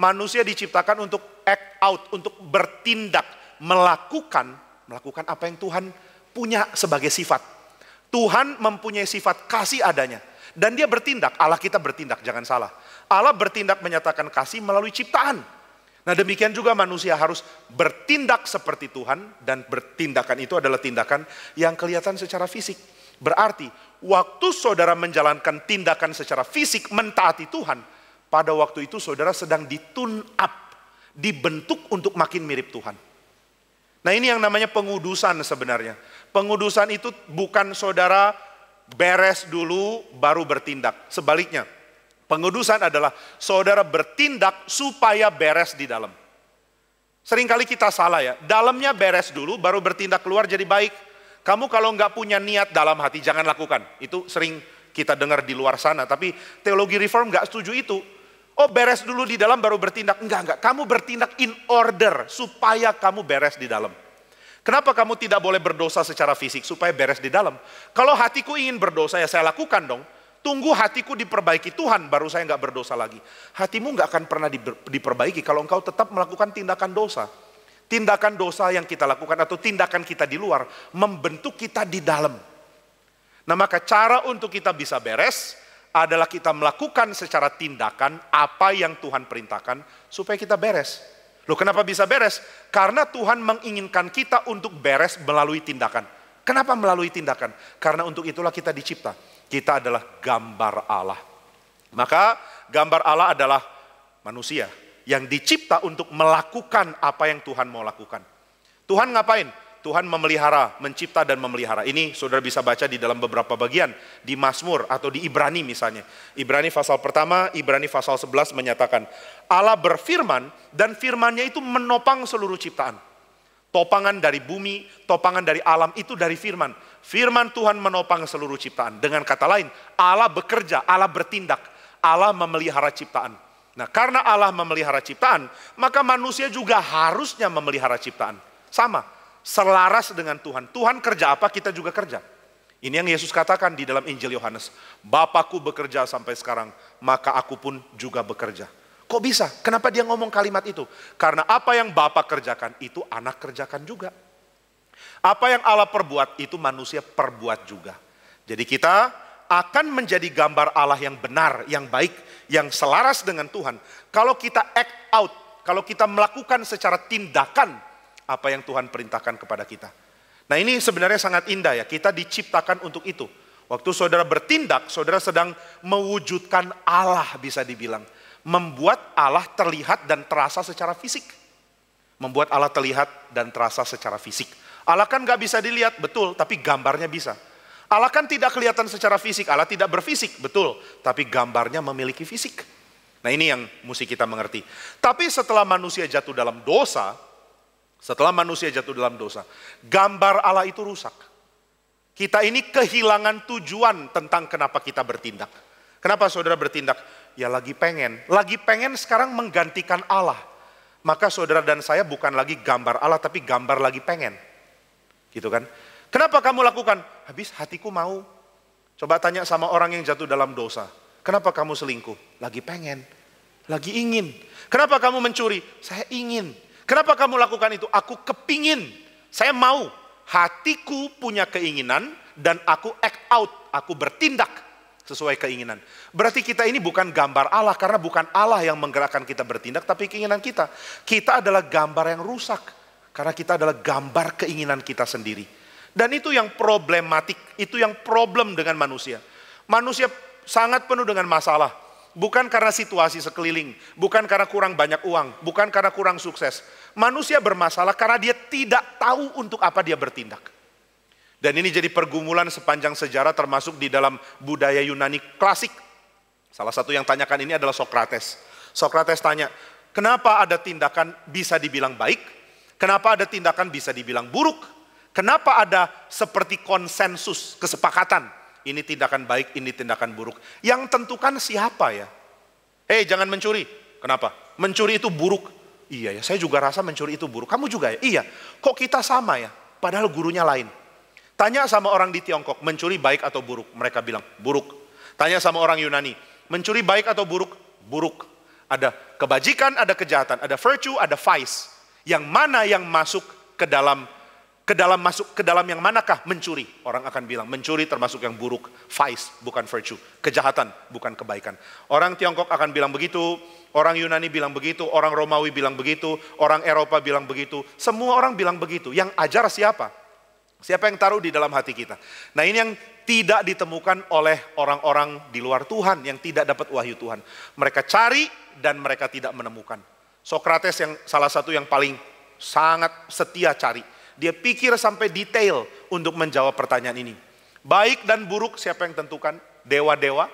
Manusia diciptakan untuk act out, untuk bertindak, melakukan apa yang Tuhan punya sebagai sifat. Tuhan mempunyai sifat kasih adanya. Dan dia bertindak, Allah kita bertindak, jangan salah. Allah bertindak menyatakan kasih melalui ciptaan. Nah demikian juga manusia harus bertindak seperti Tuhan, dan bertindakan itu adalah tindakan yang kelihatan secara fisik. Berarti waktu saudara menjalankan tindakan secara fisik mentaati Tuhan, pada waktu itu saudara sedang ditune up, dibentuk untuk makin mirip Tuhan. Nah ini yang namanya pengudusan sebenarnya. Pengudusan itu bukan saudara beres dulu baru bertindak. Sebaliknya, pengudusan adalah saudara bertindak supaya beres di dalam. Seringkali kita salah ya, dalamnya beres dulu baru bertindak keluar jadi baik. Kamu kalau nggak punya niat dalam hati jangan lakukan. Itu sering kita dengar di luar sana, tapi teologi reform nggak setuju itu. Oh beres dulu di dalam baru bertindak. Enggak. Kamu bertindak in order supaya kamu beres di dalam. Kenapa kamu tidak boleh berdosa secara fisik supaya beres di dalam? Kalau hatiku ingin berdosa ya saya lakukan dong. Tunggu hatiku diperbaiki Tuhan baru saya nggak berdosa lagi. Hatimu nggak akan pernah diperbaiki kalau engkau tetap melakukan tindakan dosa. Tindakan dosa yang kita lakukan atau tindakan kita di luar membentuk kita di dalam. Nah maka cara untuk kita bisa beres adalah kita melakukan secara tindakan apa yang Tuhan perintahkan supaya kita beres. Loh kenapa bisa beres? Karena Tuhan menginginkan kita untuk beres melalui tindakan. Kenapa melalui tindakan? Karena untuk itulah kita dicipta. Kita adalah gambar Allah. Maka gambar Allah adalah manusia yang dicipta untuk melakukan apa yang Tuhan mau lakukan. Tuhan ngapain? Tuhan memelihara, mencipta dan memelihara. Ini saudara bisa baca di dalam beberapa bagian. Di Mazmur atau di Ibrani misalnya. Ibrani pasal pertama, Ibrani pasal 11 menyatakan. Allah berfirman dan firman-Nya itu menopang seluruh ciptaan. Topangan dari bumi, topangan dari alam itu dari firman. Firman Tuhan menopang seluruh ciptaan. Dengan kata lain, Allah bekerja, Allah bertindak. Allah memelihara ciptaan. Nah karena Allah memelihara ciptaan, maka manusia juga harusnya memelihara ciptaan. Sama. Selaras dengan Tuhan. Tuhan kerja apa, kita juga kerja. Ini yang Yesus katakan di dalam Injil Yohanes. Bapakku bekerja sampai sekarang, maka aku pun juga bekerja. Kok bisa? Kenapa dia ngomong kalimat itu? Karena apa yang Bapa kerjakan, itu anak kerjakan juga. Apa yang Allah perbuat, itu manusia perbuat juga. Jadi kita akan menjadi gambar Allah yang benar, yang baik, yang selaras dengan Tuhan. Kalau kita act out, kalau kita melakukan secara tindakan, apa yang Tuhan perintahkan kepada kita. Nah ini sebenarnya sangat indah ya, kita diciptakan untuk itu. Waktu saudara bertindak, saudara sedang mewujudkan Allah bisa dibilang. Membuat Allah terlihat dan terasa secara fisik. Membuat Allah terlihat dan terasa secara fisik. Allah kan gak bisa dilihat, betul, tapi gambarnya bisa. Allah kan tidak kelihatan secara fisik, Allah tidak berfisik, betul, tapi gambarnya memiliki fisik. Nah ini yang mesti kita mengerti. Tapi setelah manusia jatuh dalam dosa, gambar Allah itu rusak. Kita ini kehilangan tujuan tentang kenapa kita bertindak. Kenapa saudara bertindak? Ya lagi pengen sekarang menggantikan Allah. Maka saudara dan saya bukan lagi gambar Allah, tapi gambar lagi pengen. Gitu kan? Kenapa kamu lakukan? Habis hatiku mau. Coba tanya sama orang yang jatuh dalam dosa. Kenapa kamu selingkuh? Lagi pengen, lagi ingin. Kenapa kamu mencuri? Saya ingin. Kenapa kamu lakukan itu? Aku kepingin, saya mau. Hatiku punya keinginan dan aku act out, aku bertindak sesuai keinginan. Berarti kita ini bukan gambar Allah, karena bukan Allah yang menggerakkan kita bertindak, tapi keinginan kita. Kita adalah gambar yang rusak, karena kita adalah gambar keinginan kita sendiri. Dan itu yang problematik, itu yang problem dengan manusia. Manusia sangat penuh dengan masalah. Bukan karena situasi sekeliling, bukan karena kurang banyak uang, bukan karena kurang sukses. Manusia bermasalah karena dia tidak tahu untuk apa dia bertindak. Dan ini jadi pergumulan sepanjang sejarah, termasuk di dalam budaya Yunani klasik. Salah satu yang tanyakan ini adalah Sokrates. Sokrates tanya, kenapa ada tindakan bisa dibilang baik? Kenapa ada tindakan bisa dibilang buruk? Kenapa ada seperti konsensus, kesepakatan? Ini tindakan baik, ini tindakan buruk. Yang tentukan siapa ya? Jangan mencuri. Kenapa? Mencuri itu buruk. Iya ya, saya juga rasa mencuri itu buruk. Kamu juga ya? Iya. Kok kita sama ya? Padahal gurunya lain. Tanya sama orang di Tiongkok, mencuri baik atau buruk? Mereka bilang, buruk. Tanya sama orang Yunani, mencuri baik atau buruk? Buruk. Ada kebajikan, ada kejahatan, ada virtue, ada vice. Yang mana yang masuk ke dalam yang manakah mencuri? Orang akan bilang, mencuri termasuk yang buruk. Vice, bukan virtue. Kejahatan, bukan kebaikan. Orang Tiongkok akan bilang begitu, orang Yunani bilang begitu, orang Romawi bilang begitu, orang Eropa bilang begitu. Semua orang bilang begitu. Yang ajar siapa? Siapa yang taruh di dalam hati kita? Nah, ini yang tidak ditemukan oleh orang-orang di luar Tuhan, yang tidak dapat wahyu Tuhan. Mereka cari dan mereka tidak menemukan. Sokrates yang salah satu yang paling sangat setia cari. Dia pikir sampai detail untuk menjawab pertanyaan ini. Baik dan buruk siapa yang tentukan? Dewa-dewa?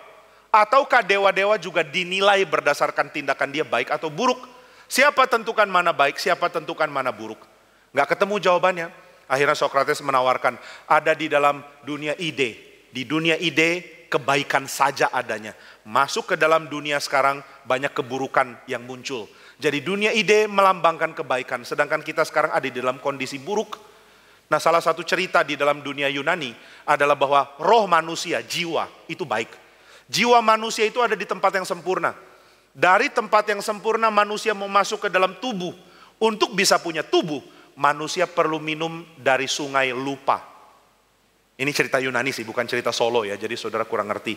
Ataukah dewa-dewa juga dinilai berdasarkan tindakan dia baik atau buruk? Siapa tentukan mana baik, siapa tentukan mana buruk? Nggak ketemu jawabannya. Akhirnya Sokrates menawarkan, ada di dalam dunia ide. Di dunia ide, kebaikan saja adanya. Masuk ke dalam dunia sekarang, banyak keburukan yang muncul. Jadi dunia ide melambangkan kebaikan, sedangkan kita sekarang ada di dalam kondisi buruk. Nah, salah satu cerita di dalam dunia Yunani adalah bahwa roh manusia, jiwa, itu baik. Jiwa manusia itu ada di tempat yang sempurna. Dari tempat yang sempurna, manusia mau masuk ke dalam tubuh. Untuk bisa punya tubuh, manusia perlu minum dari sungai lupa. Ini cerita Yunani sih, bukan cerita Solo ya, jadi saudara kurang ngerti.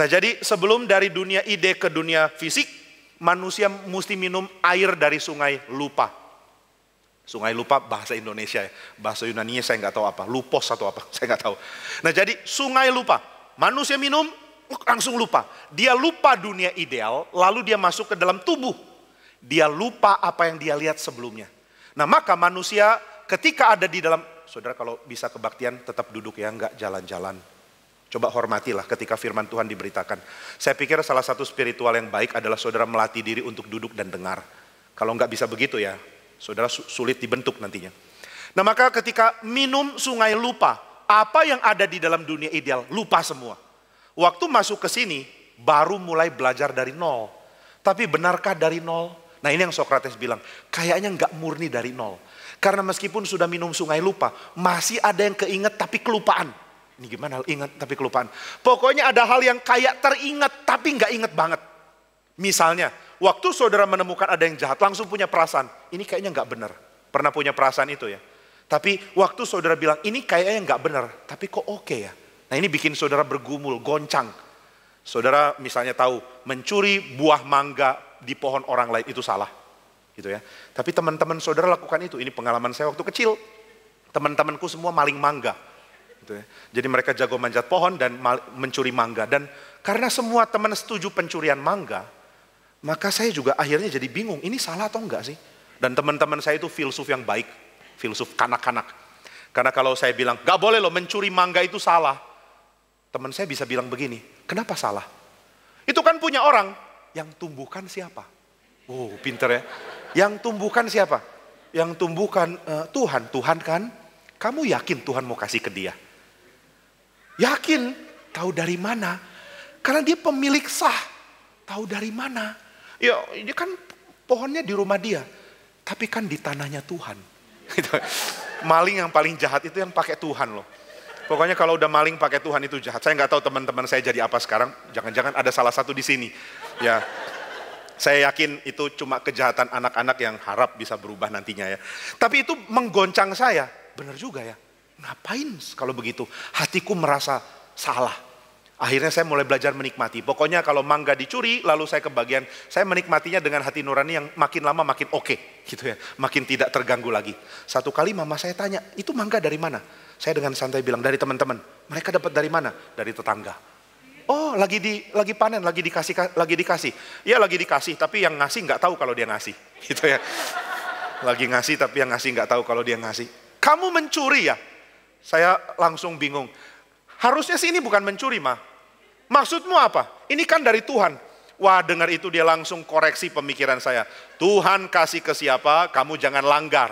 Nah, jadi sebelum dari dunia ide ke dunia fisik, manusia mesti minum air dari sungai lupa. Sungai lupa bahasa Indonesia ya, bahasa Yunaninya saya nggak tahu apa, lupos atau apa, saya nggak tahu. Nah, jadi sungai lupa, manusia minum langsung lupa. Dia lupa dunia ideal, lalu dia masuk ke dalam tubuh. Dia lupa apa yang dia lihat sebelumnya. Nah, maka manusia ketika ada di dalam, saudara kalau bisa kebaktian tetap duduk ya, enggak jalan-jalan. Coba hormatilah ketika firman Tuhan diberitakan. Saya pikir salah satu spiritual yang baik adalah saudara melatih diri untuk duduk dan dengar. Kalau enggak bisa begitu ya, saudara sulit dibentuk nantinya. Nah, maka ketika minum sungai lupa, apa yang ada di dalam dunia ideal, lupa semua. Waktu masuk ke sini, baru mulai belajar dari nol. Tapi benarkah dari nol? Nah, ini yang Sokrates bilang, kayaknya nggak murni dari nol. Karena meskipun sudah minum sungai lupa, masih ada yang keinget tapi kelupaan. Ini gimana ingat tapi kelupaan? Pokoknya ada hal yang kayak teringat tapi nggak inget banget. Misalnya, waktu saudara menemukan ada yang jahat, langsung punya perasaan, ini kayaknya nggak benar. Pernah punya perasaan itu ya? Tapi waktu saudara bilang, ini kayaknya nggak benar, tapi kok oke ya? Nah, ini bikin saudara bergumul, goncang. Saudara misalnya tahu, mencuri buah mangga di pohon orang lain itu salah, gitu ya. Tapi teman-teman saudara lakukan itu. Ini pengalaman saya waktu kecil. Teman-temanku semua maling mangga, gitu ya. Jadi mereka jago manjat pohon dan mencuri mangga. Dan karena semua teman setuju pencurian mangga, maka saya juga akhirnya jadi bingung. Ini salah atau enggak sih? Dan teman-teman saya itu filsuf yang baik, filsuf kanak-kanak. Karena kalau saya bilang gak boleh loh mencuri mangga itu salah, teman saya bisa bilang begini, kenapa salah? Itu kan punya orang. Yang tumbuhkan siapa? Oh, pinter ya. Yang tumbuhkan siapa? Yang tumbuhkan Tuhan. Tuhan kan? Kamu yakin Tuhan mau kasih ke dia? Yakin? Tahu dari mana? Karena dia pemilik sah. Tahu dari mana? Ya, ini kan pohonnya di rumah dia. Tapi kan di tanahnya Tuhan. Maling yang paling jahat itu yang pakai Tuhan loh. Pokoknya kalau udah maling pakai Tuhan itu jahat. Saya nggak tahu teman-teman saya jadi apa sekarang. Jangan-jangan ada salah satu di sini. Ya, saya yakin itu cuma kejahatan anak-anak yang harap bisa berubah nantinya ya. Tapi itu menggoncang saya. Benar juga ya. Ngapain kalau begitu? Hatiku merasa salah. Akhirnya saya mulai belajar menikmati. Pokoknya kalau mangga dicuri, lalu saya kebagian, saya menikmatinya dengan hati nurani yang makin lama makin oke, gitu ya. Makin tidak terganggu lagi. Satu kali mama saya tanya, itu mangga dari mana? Saya dengan santai bilang, dari teman-teman. Mereka dapat dari mana? Dari tetangga. Oh, lagi panen, lagi dikasih. Ya lagi dikasih, tapi yang ngasih nggak tahu kalau dia ngasih, gitu ya. Lagi ngasih, tapi yang ngasih nggak tahu kalau dia ngasih. Kamu mencuri ya? Saya langsung bingung. Harusnya sih ini bukan mencuri, Ma. Maksudmu apa? Ini kan dari Tuhan. Wah, dengar itu dia langsung koreksi pemikiran saya. Tuhan kasih ke siapa, kamu jangan langgar.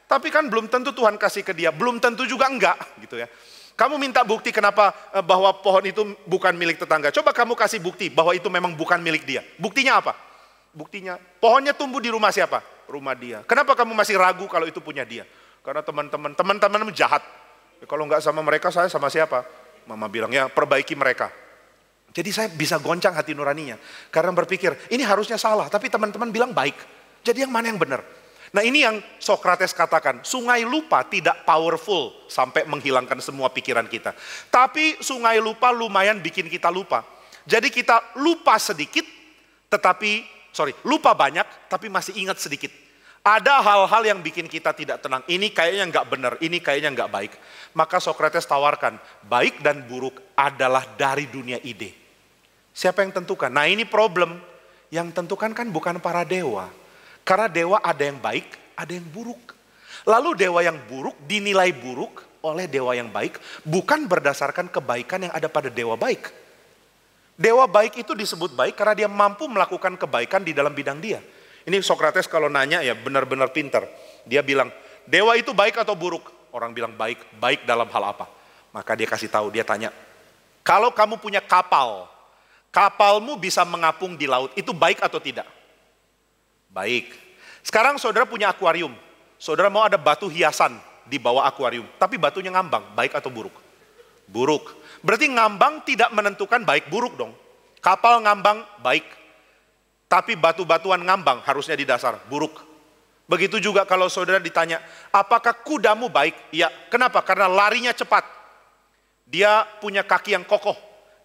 Tapi kan belum tentu Tuhan kasih ke dia, belum tentu juga enggak, gitu ya. Kamu minta bukti kenapa bahwa pohon itu bukan milik tetangga. Coba kamu kasih bukti bahwa itu memang bukan milik dia. Buktinya apa? Buktinya pohonnya tumbuh di rumah siapa? Rumah dia. Kenapa kamu masih ragu kalau itu punya dia? Karena teman-teman jahat. Ya, kalau enggak sama mereka, saya sama siapa? Mama bilang, ya perbaiki mereka. Jadi saya bisa goncang hati nuraninya. Karena berpikir, ini harusnya salah. Tapi teman-teman bilang baik. Jadi yang mana yang benar? Nah ini yang Sokrates katakan. Sungai lupa tidak powerful sampai menghilangkan semua pikiran kita. Tapi sungai lupa lumayan bikin kita lupa. Jadi kita lupa sedikit, lupa banyak, tapi masih ingat sedikit. Ada hal-hal yang bikin kita tidak tenang. Ini kayaknya nggak benar, ini kayaknya nggak baik. Maka Sokrates tawarkan, baik dan buruk adalah dari dunia ide. Siapa yang tentukan? Nah ini problem. Yang tentukan kan bukan para dewa. Karena dewa ada yang baik, ada yang buruk. Lalu dewa yang buruk dinilai buruk oleh dewa yang baik. Bukan berdasarkan kebaikan yang ada pada dewa baik. Dewa baik itu disebut baik karena dia mampu melakukan kebaikan di dalam bidang dia. Ini Sokrates kalau nanya ya benar-benar pintar. Dia bilang, dewa itu baik atau buruk? Orang bilang baik. Baik dalam hal apa? Maka dia kasih tahu, dia tanya, kalau kamu punya kapal, kapalmu bisa mengapung di laut, itu baik atau tidak? Baik. Sekarang saudara punya akuarium. Saudara mau ada batu hiasan di bawah akuarium, tapi batunya ngambang, baik atau buruk? Buruk. Berarti ngambang tidak menentukan baik buruk dong. Kapal ngambang baik, tapi batu-batuan ngambang harusnya di dasar, buruk. Begitu juga kalau saudara ditanya, apakah kudamu baik? Ya, kenapa? Karena larinya cepat. Dia punya kaki yang kokoh.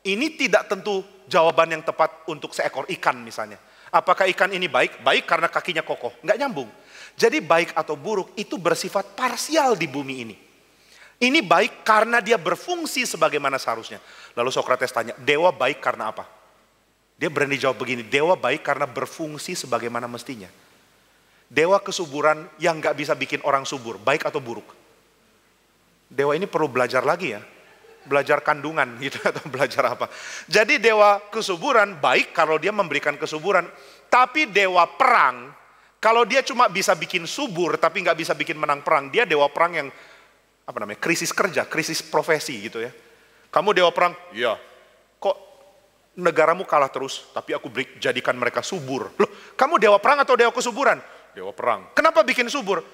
Ini tidak tentu jawaban yang tepat untuk seekor ikan misalnya. Apakah ikan ini baik? Baik karena kakinya kokoh. Nggak nyambung. Jadi baik atau buruk itu bersifat parsial di bumi ini. Ini baik karena dia berfungsi sebagaimana seharusnya. Lalu Sokrates tanya, dewa baik karena apa? Dia berani jawab begini, dewa baik karena berfungsi sebagaimana mestinya. Dewa kesuburan yang nggak bisa bikin orang subur, baik atau buruk? Dewa ini perlu belajar lagi ya. Belajar kandungan gitu atau belajar apa. Jadi dewa kesuburan baik kalau dia memberikan kesuburan. Tapi dewa perang, kalau dia cuma bisa bikin subur tapi nggak bisa bikin menang perang, dia dewa perang yang krisis kerja, krisis profesi gitu ya. Kamu dewa perang, iya. Kok negaramu kalah terus, tapi aku jadikan mereka subur. Loh, kamu dewa perang atau dewa kesuburan? Dewa perang. Kenapa bikin subur?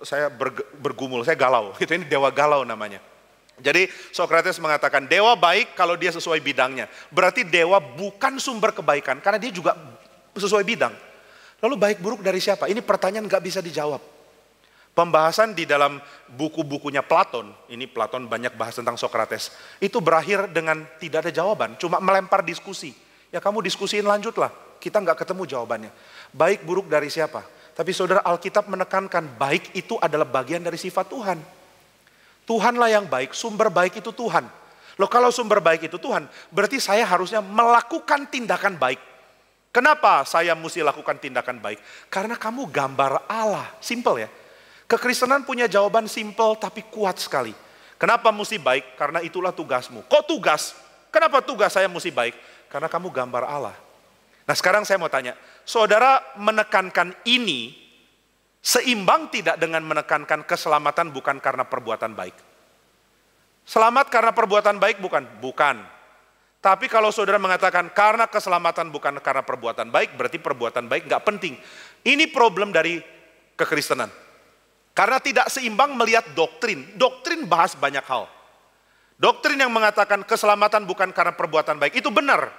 Saya bergumul, saya galau. Gitu, ini dewa galau namanya. Jadi Sokrates mengatakan dewa baik kalau dia sesuai bidangnya. Berarti dewa bukan sumber kebaikan karena dia juga sesuai bidang. Lalu baik buruk dari siapa? Ini pertanyaan nggak bisa dijawab. Pembahasan di dalam buku-bukunya Platon, ini Platon banyak bahas tentang Sokrates, itu berakhir dengan tidak ada jawaban, cuma melempar diskusi. Ya kamu diskusiin lanjutlah, kita nggak ketemu jawabannya. Baik buruk dari siapa? Tapi saudara, Alkitab menekankan baik itu adalah bagian dari sifat Tuhan. Tuhanlah yang baik, sumber baik itu Tuhan. Loh kalau sumber baik itu Tuhan, berarti saya harusnya melakukan tindakan baik. Kenapa saya mesti lakukan tindakan baik? Karena kamu gambar Allah, simple ya. Kekristenan punya jawaban simple tapi kuat sekali. Kenapa mesti baik? Karena itulah tugasmu. Kok tugas? Kenapa tugas saya mesti baik? Karena kamu gambar Allah. Nah sekarang saya mau tanya, saudara menekankan ini seimbang tidak dengan menekankan keselamatan bukan karena perbuatan baik? Selamat karena perbuatan baik bukan? Bukan. Tapi kalau saudara mengatakan karena keselamatan bukan karena perbuatan baik, berarti perbuatan baik nggak penting. Ini problem dari kekristenan. Karena tidak seimbang melihat doktrin. Doktrin bahas banyak hal. Doktrin yang mengatakan keselamatan bukan karena perbuatan baik, itu benar.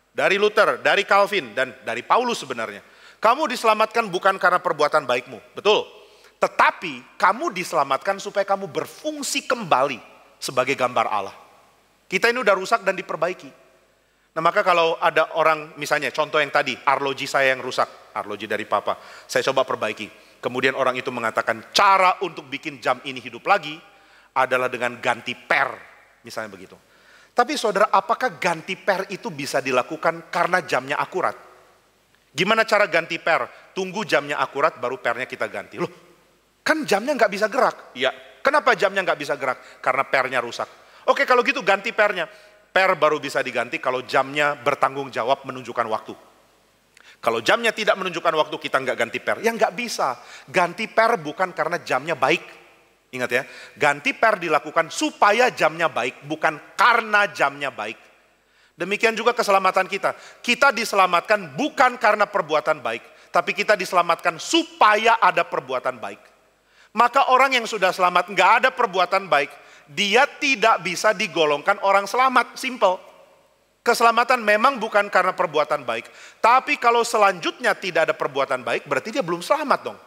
Dari Luther, dari Calvin, dan dari Paulus sebenarnya. Kamu diselamatkan bukan karena perbuatan baikmu, betul. Tetapi kamu diselamatkan supaya kamu berfungsi kembali sebagai gambar Allah. Kita ini udah rusak dan diperbaiki. Nah maka kalau ada orang, misalnya contoh yang tadi, arloji saya yang rusak, arloji dari papa, saya coba perbaiki. Kemudian orang itu mengatakan cara untuk bikin jam ini hidup lagi adalah dengan ganti per, misalnya begitu. Tapi saudara, apakah ganti per itu bisa dilakukan karena jamnya akurat? Gimana cara ganti per? Tunggu jamnya akurat baru pernya kita ganti. Loh, kan jamnya nggak bisa gerak. Iya, kenapa jamnya nggak bisa gerak? Karena pernya rusak. Oke, kalau gitu ganti pernya. Per baru bisa diganti kalau jamnya bertanggung jawab menunjukkan waktu. Kalau jamnya tidak menunjukkan waktu, kita nggak ganti per. Ya nggak bisa. Ganti per bukan karena jamnya baik. Ingat ya, ganti per dilakukan supaya jamnya baik, bukan karena jamnya baik. Demikian juga keselamatan kita. Kita diselamatkan bukan karena perbuatan baik, tapi kita diselamatkan supaya ada perbuatan baik. Maka orang yang sudah selamat nggak ada perbuatan baik, dia tidak bisa digolongkan orang selamat. Simple. Keselamatan memang bukan karena perbuatan baik. Tapi kalau selanjutnya tidak ada perbuatan baik, berarti dia belum selamat dong.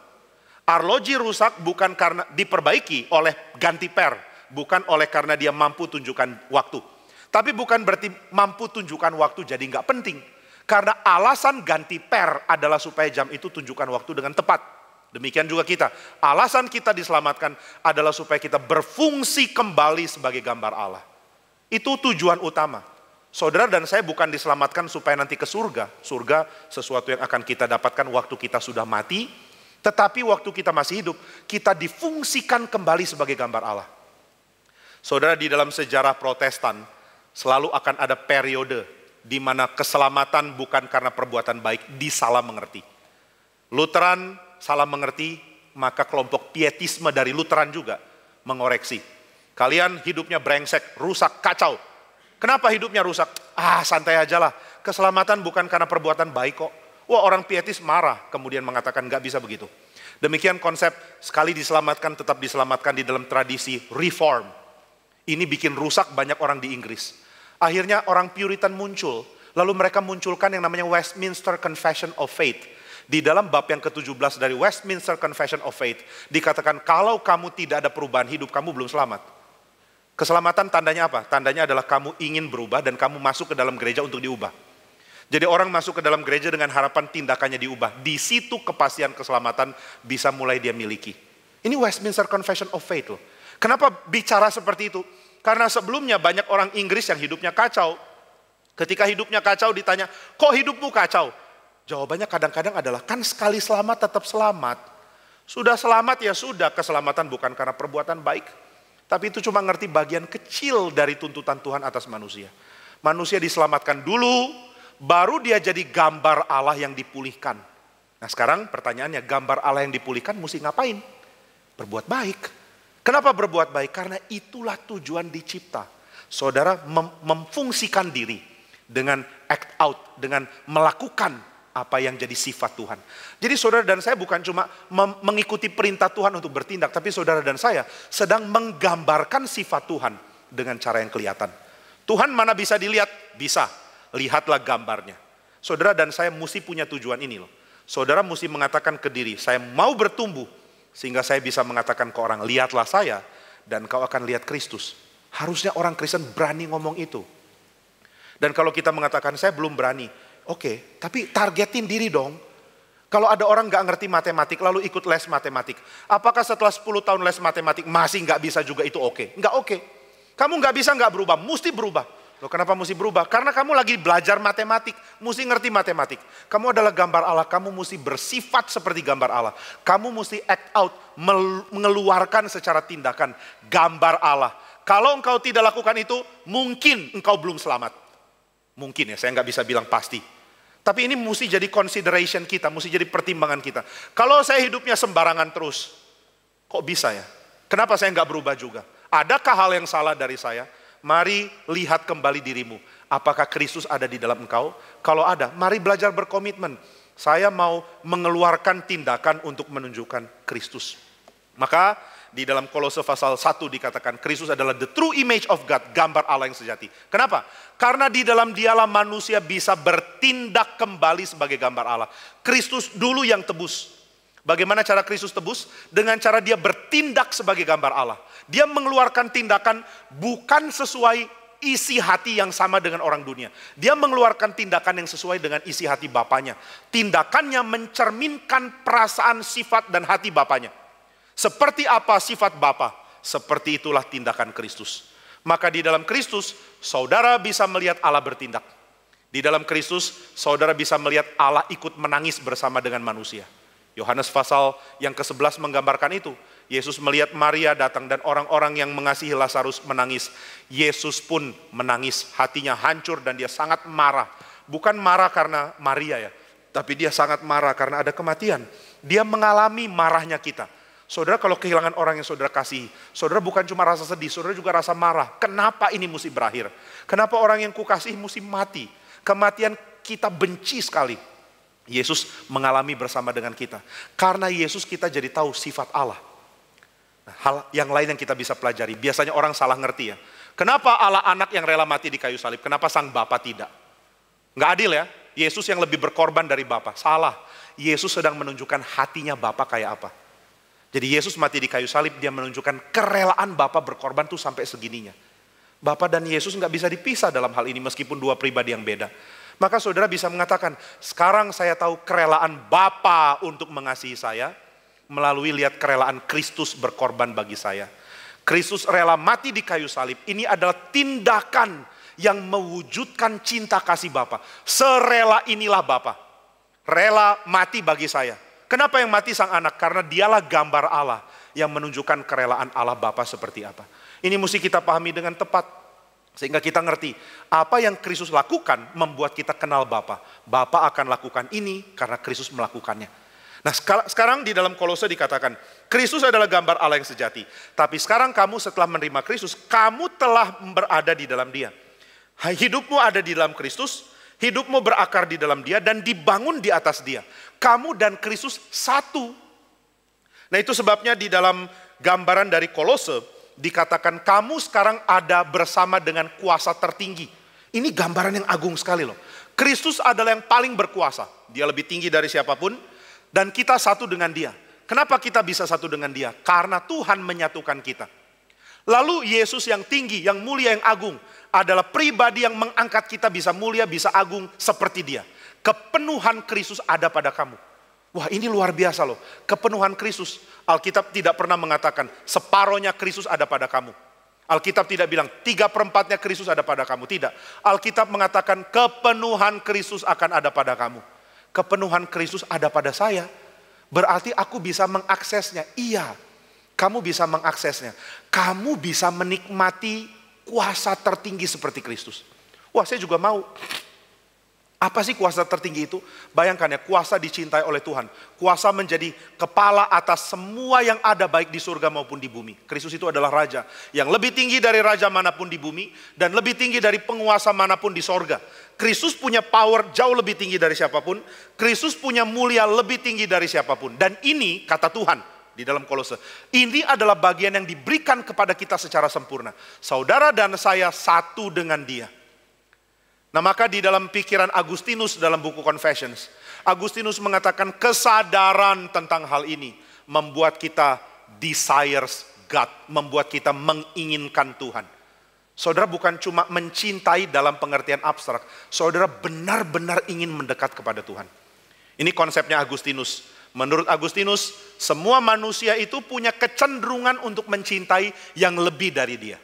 Arloji rusak bukan karena diperbaiki oleh ganti per. Bukan oleh karena dia mampu tunjukkan waktu. Tapi bukan berarti mampu tunjukkan waktu jadi nggak penting. Karena alasan ganti per adalah supaya jam itu tunjukkan waktu dengan tepat. Demikian juga kita. Alasan kita diselamatkan adalah supaya kita berfungsi kembali sebagai gambar Allah. Itu tujuan utama. Saudara dan saya bukan diselamatkan supaya nanti ke surga. Surga sesuatu yang akan kita dapatkan waktu kita sudah mati. Tetapi waktu kita masih hidup, kita difungsikan kembali sebagai gambar Allah. Saudara, di dalam sejarah Protestan, selalu akan ada periode di mana keselamatan bukan karena perbuatan baik, disalah mengerti. Lutheran salah mengerti, maka kelompok pietisme dari Lutheran juga mengoreksi. Kalian hidupnya brengsek, rusak, kacau. Kenapa hidupnya rusak? Santai aja lah. Keselamatan bukan karena perbuatan baik kok. Wah, orang pietis marah, kemudian mengatakan nggak bisa begitu. Demikian konsep sekali diselamatkan tetap diselamatkan di dalam tradisi reform. Ini bikin rusak banyak orang di Inggris. Akhirnya orang Puritan muncul, lalu mereka munculkan yang namanya Westminster Confession of Faith. Di dalam bab yang ke-17 dari Westminster Confession of Faith, dikatakan kalau kamu tidak ada perubahan hidup, kamu belum selamat. Keselamatan tandanya apa? Tandanya adalah kamu ingin berubah dan kamu masuk ke dalam gereja untuk diubah. Jadi orang masuk ke dalam gereja dengan harapan tindakannya diubah. Di situ kepastian keselamatan bisa mulai dia miliki. Ini Westminster Confession of Faith loh. Kenapa bicara seperti itu? Karena sebelumnya banyak orang Inggris yang hidupnya kacau. Ketika hidupnya kacau ditanya, kok hidupmu kacau? Jawabannya kadang-kadang adalah, kan sekali selamat tetap selamat. Sudah selamat ya sudah, keselamatan bukan karena perbuatan baik. Tapi itu cuma ngerti bagian kecil dari tuntutan Tuhan atas manusia. Manusia diselamatkan dulu, baru dia jadi gambar Allah yang dipulihkan. Nah sekarang pertanyaannya, gambar Allah yang dipulihkan mesti ngapain? Berbuat baik. Kenapa berbuat baik? Karena itulah tujuan dicipta. Saudara memfungsikan diri dengan act out, dengan melakukan apa yang jadi sifat Tuhan. Jadi saudara dan saya bukan cuma mengikuti perintah Tuhan untuk bertindak, tapi saudara dan saya sedang menggambarkan sifat Tuhan dengan cara yang kelihatan. Tuhan mana bisa dilihat? Bisa. Lihatlah gambarnya. Saudara dan saya mesti punya tujuan ini loh. Saudara mesti mengatakan ke diri, saya mau bertumbuh sehingga saya bisa mengatakan ke orang, lihatlah saya dan kau akan lihat Kristus. Harusnya orang Kristen berani ngomong itu. Dan kalau kita mengatakan saya belum berani, oke, tapi targetin diri dong. Kalau ada orang gak ngerti matematik lalu ikut les matematik, apakah setelah 10 tahun les matematik masih gak bisa juga itu oke? Enggak oke. Kamu gak bisa gak berubah, mesti berubah. Loh kenapa mesti berubah? Karena kamu lagi belajar matematik, mesti ngerti matematik. Kamu adalah gambar Allah, kamu mesti bersifat seperti gambar Allah. Kamu mesti act out, mengeluarkan secara tindakan gambar Allah. Kalau engkau tidak lakukan itu, mungkin engkau belum selamat. Mungkin ya, saya nggak bisa bilang pasti. Tapi ini mesti jadi consideration kita, mesti jadi pertimbangan kita. Kalau saya hidupnya sembarangan terus, kok bisa ya? Kenapa saya nggak berubah juga? Adakah hal yang salah dari saya? Mari lihat kembali dirimu. Apakah Kristus ada di dalam engkau? Kalau ada, mari belajar berkomitmen. Saya mau mengeluarkan tindakan untuk menunjukkan Kristus. Maka di dalam Kolose pasal 1 dikatakan Kristus adalah the true image of God, gambar Allah yang sejati. Kenapa? Karena di dalam dialah manusia bisa bertindak kembali sebagai gambar Allah. Kristus dulu yang tebus. Bagaimana cara Kristus tebus? Dengan cara dia bertindak sebagai gambar Allah. Dia mengeluarkan tindakan bukan sesuai isi hati yang sama dengan orang dunia. Dia mengeluarkan tindakan yang sesuai dengan isi hati Bapaknya. Tindakannya mencerminkan perasaan, sifat, dan hati Bapaknya. Seperti apa sifat Bapa, seperti itulah tindakan Kristus. Maka di dalam Kristus, saudara bisa melihat Allah bertindak. Di dalam Kristus, saudara bisa melihat Allah ikut menangis bersama dengan manusia. Yohanes pasal yang ke-11 menggambarkan itu. Yesus melihat Maria datang dan orang-orang yang mengasihi Lazarus menangis. Yesus pun menangis, hatinya hancur dan dia sangat marah. Bukan marah karena Maria ya, tapi dia sangat marah karena ada kematian. Dia mengalami marahnya kita. Saudara kalau kehilangan orang yang saudara kasihi, saudara bukan cuma rasa sedih, saudara juga rasa marah. Kenapa ini mesti berakhir? Kenapa orang yang kukasihi mesti mati? Kematian kita benci sekali. Yesus mengalami bersama dengan kita. Karena Yesus kita jadi tahu sifat Allah. Nah, hal yang lain yang kita bisa pelajari. Biasanya orang salah ngerti ya. Kenapa Allah anak yang rela mati di kayu salib? Kenapa sang Bapa tidak? Nggak adil ya. Yesus yang lebih berkorban dari Bapa. Salah. Yesus sedang menunjukkan hatinya Bapa kayak apa. Jadi Yesus mati di kayu salib, dia menunjukkan kerelaan Bapa berkorban tuh sampai segininya. Bapa dan Yesus nggak bisa dipisah dalam hal ini meskipun dua pribadi yang beda. Maka saudara bisa mengatakan, sekarang saya tahu kerelaan Bapa untuk mengasihi saya melalui lihat kerelaan Kristus berkorban bagi saya. Kristus rela mati di kayu salib. Ini adalah tindakan yang mewujudkan cinta kasih Bapa. Serela inilah Bapa. Rela mati bagi saya. Kenapa yang mati sang anak? Karena dialah gambar Allah yang menunjukkan kerelaan Allah Bapa seperti apa. Ini mesti kita pahami dengan tepat. Sehingga kita ngerti apa yang Kristus lakukan membuat kita kenal Bapa. Bapa akan lakukan ini karena Kristus melakukannya. Nah sekarang di dalam Kolose dikatakan Kristus adalah gambar Allah yang sejati. Tapi sekarang kamu setelah menerima Kristus, kamu telah berada di dalam Dia. Hidupmu ada di dalam Kristus. Hidupmu berakar di dalam Dia dan dibangun di atas Dia. Kamu dan Kristus satu. Nah itu sebabnya di dalam gambaran dari Kolose dikatakan kamu sekarang ada bersama dengan kuasa tertinggi. Ini gambaran yang agung sekali loh. Kristus adalah yang paling berkuasa. Dia lebih tinggi dari siapapun dan kita satu dengan Dia. Kenapa kita bisa satu dengan Dia? Karena Tuhan menyatukan kita. Lalu Yesus yang tinggi, yang mulia, yang agung adalah pribadi yang mengangkat kita bisa mulia, bisa agung seperti Dia. Kepenuhan Kristus ada pada kamu. Wah ini luar biasa loh. Kepenuhan Kristus. Alkitab tidak pernah mengatakan separohnya Kristus ada pada kamu. Alkitab tidak bilang 3/4 Kristus ada pada kamu. Tidak. Alkitab mengatakan kepenuhan Kristus akan ada pada kamu. Kepenuhan Kristus ada pada saya. Berarti aku bisa mengaksesnya. Iya. Kamu bisa mengaksesnya. Kamu bisa menikmati kuasa tertinggi seperti Kristus. Wah saya juga mau. Apa sih kuasa tertinggi itu? Bayangkan ya, kuasa dicintai oleh Tuhan. Kuasa menjadi kepala atas semua yang ada baik di surga maupun di bumi. Kristus itu adalah raja yang lebih tinggi dari raja manapun di bumi dan lebih tinggi dari penguasa manapun di sorga. Kristus punya power jauh lebih tinggi dari siapapun. Kristus punya mulia lebih tinggi dari siapapun. Dan ini kata Tuhan di dalam Kolose. Ini adalah bagian yang diberikan kepada kita secara sempurna. Saudara dan saya satu dengan Dia. Nah maka di dalam pikiran Agustinus dalam buku Confessions, Agustinus mengatakan kesadaran tentang hal ini membuat kita desires God, membuat kita menginginkan Tuhan. Saudara bukan cuma mencintai dalam pengertian abstrak, saudara benar-benar ingin mendekat kepada Tuhan. Ini konsepnya Agustinus. Menurut Agustinus, semua manusia itu punya kecenderungan untuk mencintai yang lebih dari dia.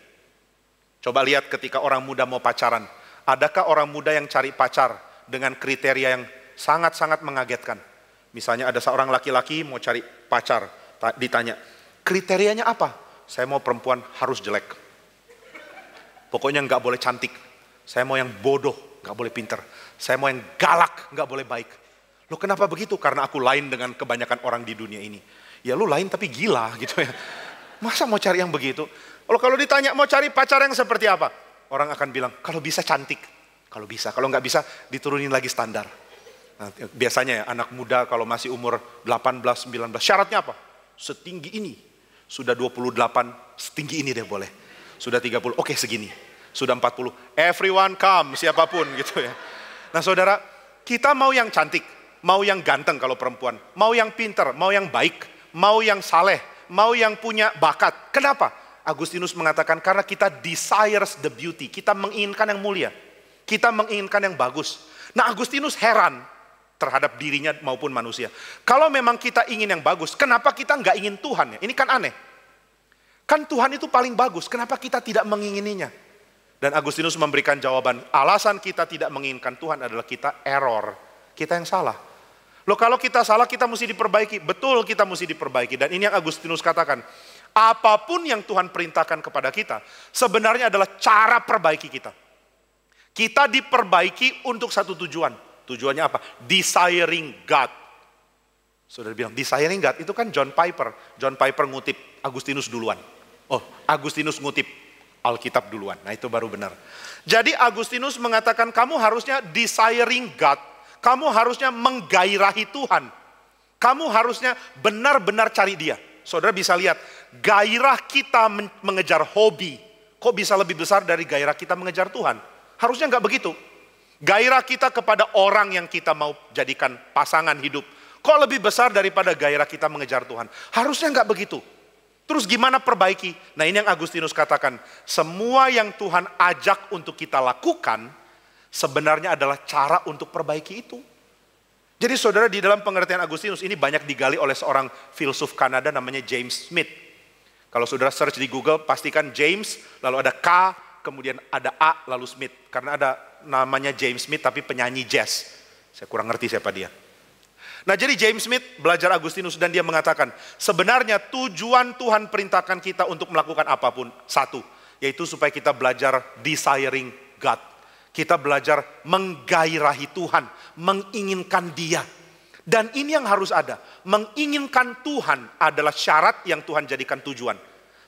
Coba lihat ketika orang muda mau pacaran. Adakah orang muda yang cari pacar dengan kriteria yang sangat-sangat mengagetkan? Misalnya ada seorang laki-laki mau cari pacar, ditanya, kriterianya apa? Saya mau perempuan harus jelek. Pokoknya nggak boleh cantik. Saya mau yang bodoh, nggak boleh pinter. Saya mau yang galak, nggak boleh baik. Loh kenapa begitu? Karena aku lain dengan kebanyakan orang di dunia ini. Ya lu lain tapi gila gitu ya. Masa mau cari yang begitu? Kalau ditanya mau cari pacar yang seperti apa? Orang akan bilang, kalau bisa cantik. Kalau bisa, kalau nggak bisa diturunin lagi standar. Nah, biasanya ya anak muda kalau masih umur 18, 19, syaratnya apa? Setinggi ini, Sudah 28, setinggi ini deh boleh. Sudah 30, oke segini. Sudah 40, everyone come, siapapun gitu ya. Nah saudara, kita mau yang cantik, mau yang ganteng kalau perempuan, mau yang pinter, mau yang baik, mau yang saleh, mau yang punya bakat. Kenapa? Agustinus mengatakan karena kita desires the beauty, kita menginginkan yang mulia, kita menginginkan yang bagus. Nah Agustinus heran terhadap dirinya maupun manusia. Kalau memang kita ingin yang bagus, kenapa kita nggak ingin Tuhan ya? Ini kan aneh. Kan Tuhan itu paling bagus, kenapa kita tidak mengingininya? Dan Agustinus memberikan jawaban, alasan kita tidak menginginkan Tuhan adalah kita error, kita yang salah. Loh kalau kita salah kita mesti diperbaiki, betul kita mesti diperbaiki. Dan ini yang Agustinus katakan, apapun yang Tuhan perintahkan kepada kita, sebenarnya adalah cara perbaiki kita. Kita diperbaiki untuk satu tujuan. Tujuannya apa? Desiring God. Saudara bilang, desiring God, itu kan John Piper. John Piper ngutip Agustinus duluan. Oh, Agustinus ngutip Alkitab duluan. Nah itu baru benar. Jadi Agustinus mengatakan kamu harusnya desiring God. Kamu harusnya menggairahi Tuhan. Kamu harusnya benar-benar cari Dia. Saudara bisa lihat, gairah kita mengejar hobi, kok bisa lebih besar dari gairah kita mengejar Tuhan? Harusnya nggak begitu. Gairah kita kepada orang yang kita mau jadikan pasangan hidup, kok lebih besar daripada gairah kita mengejar Tuhan? Harusnya nggak begitu. Terus gimana perbaiki? Nah ini yang Agustinus katakan, semua yang Tuhan ajak untuk kita lakukan, sebenarnya adalah cara untuk perbaiki itu. Jadi saudara di dalam pengertian Agustinus ini banyak digali oleh seorang filsuf Kanada namanya James Smith. Kalau saudara search di Google pastikan James, lalu ada K, kemudian ada A, lalu Smith. Karena ada namanya James Smith tapi penyanyi jazz. Saya kurang ngerti siapa dia. Nah jadi James Smith belajar Agustinus dan dia mengatakan sebenarnya tujuan Tuhan perintahkan kita untuk melakukan apapun satu, yaitu supaya kita belajar desiring God. Kita belajar menggairahi Tuhan, menginginkan Dia. Dan ini yang harus ada, menginginkan Tuhan adalah syarat yang Tuhan jadikan tujuan.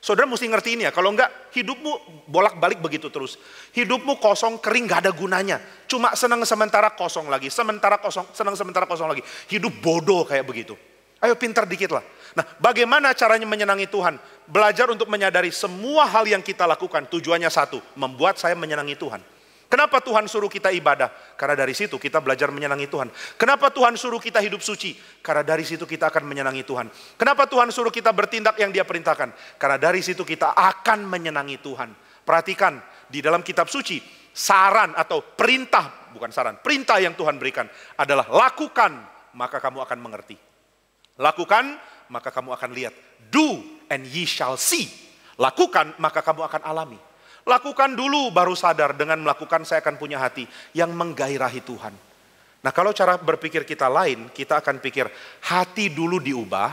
Saudara mesti ngerti ini ya, kalau enggak hidupmu bolak-balik begitu terus. Hidupmu kosong, kering, gak ada gunanya. Cuma senang sementara kosong lagi, sementara kosong, senang sementara kosong lagi. Hidup bodoh kayak begitu. Ayo pintar dikit lah. Nah bagaimana caranya menyenangi Tuhan? Belajar untuk menyadari semua hal yang kita lakukan tujuannya satu, membuat saya menyenangi Tuhan. Kenapa Tuhan suruh kita ibadah? Karena dari situ kita belajar menyenangi Tuhan. Kenapa Tuhan suruh kita hidup suci? Karena dari situ kita akan menyenangi Tuhan. Kenapa Tuhan suruh kita bertindak yang Dia perintahkan? Karena dari situ kita akan menyenangi Tuhan. Perhatikan, di dalam kitab suci, saran atau perintah, bukan saran, perintah yang Tuhan berikan adalah lakukan, maka kamu akan mengerti. Lakukan, maka kamu akan lihat. Do and ye shall see. Lakukan, maka kamu akan alami. Lakukan dulu baru sadar, dengan melakukan saya akan punya hati yang menggairahi Tuhan. Nah kalau cara berpikir kita lain, kita akan pikir hati dulu diubah,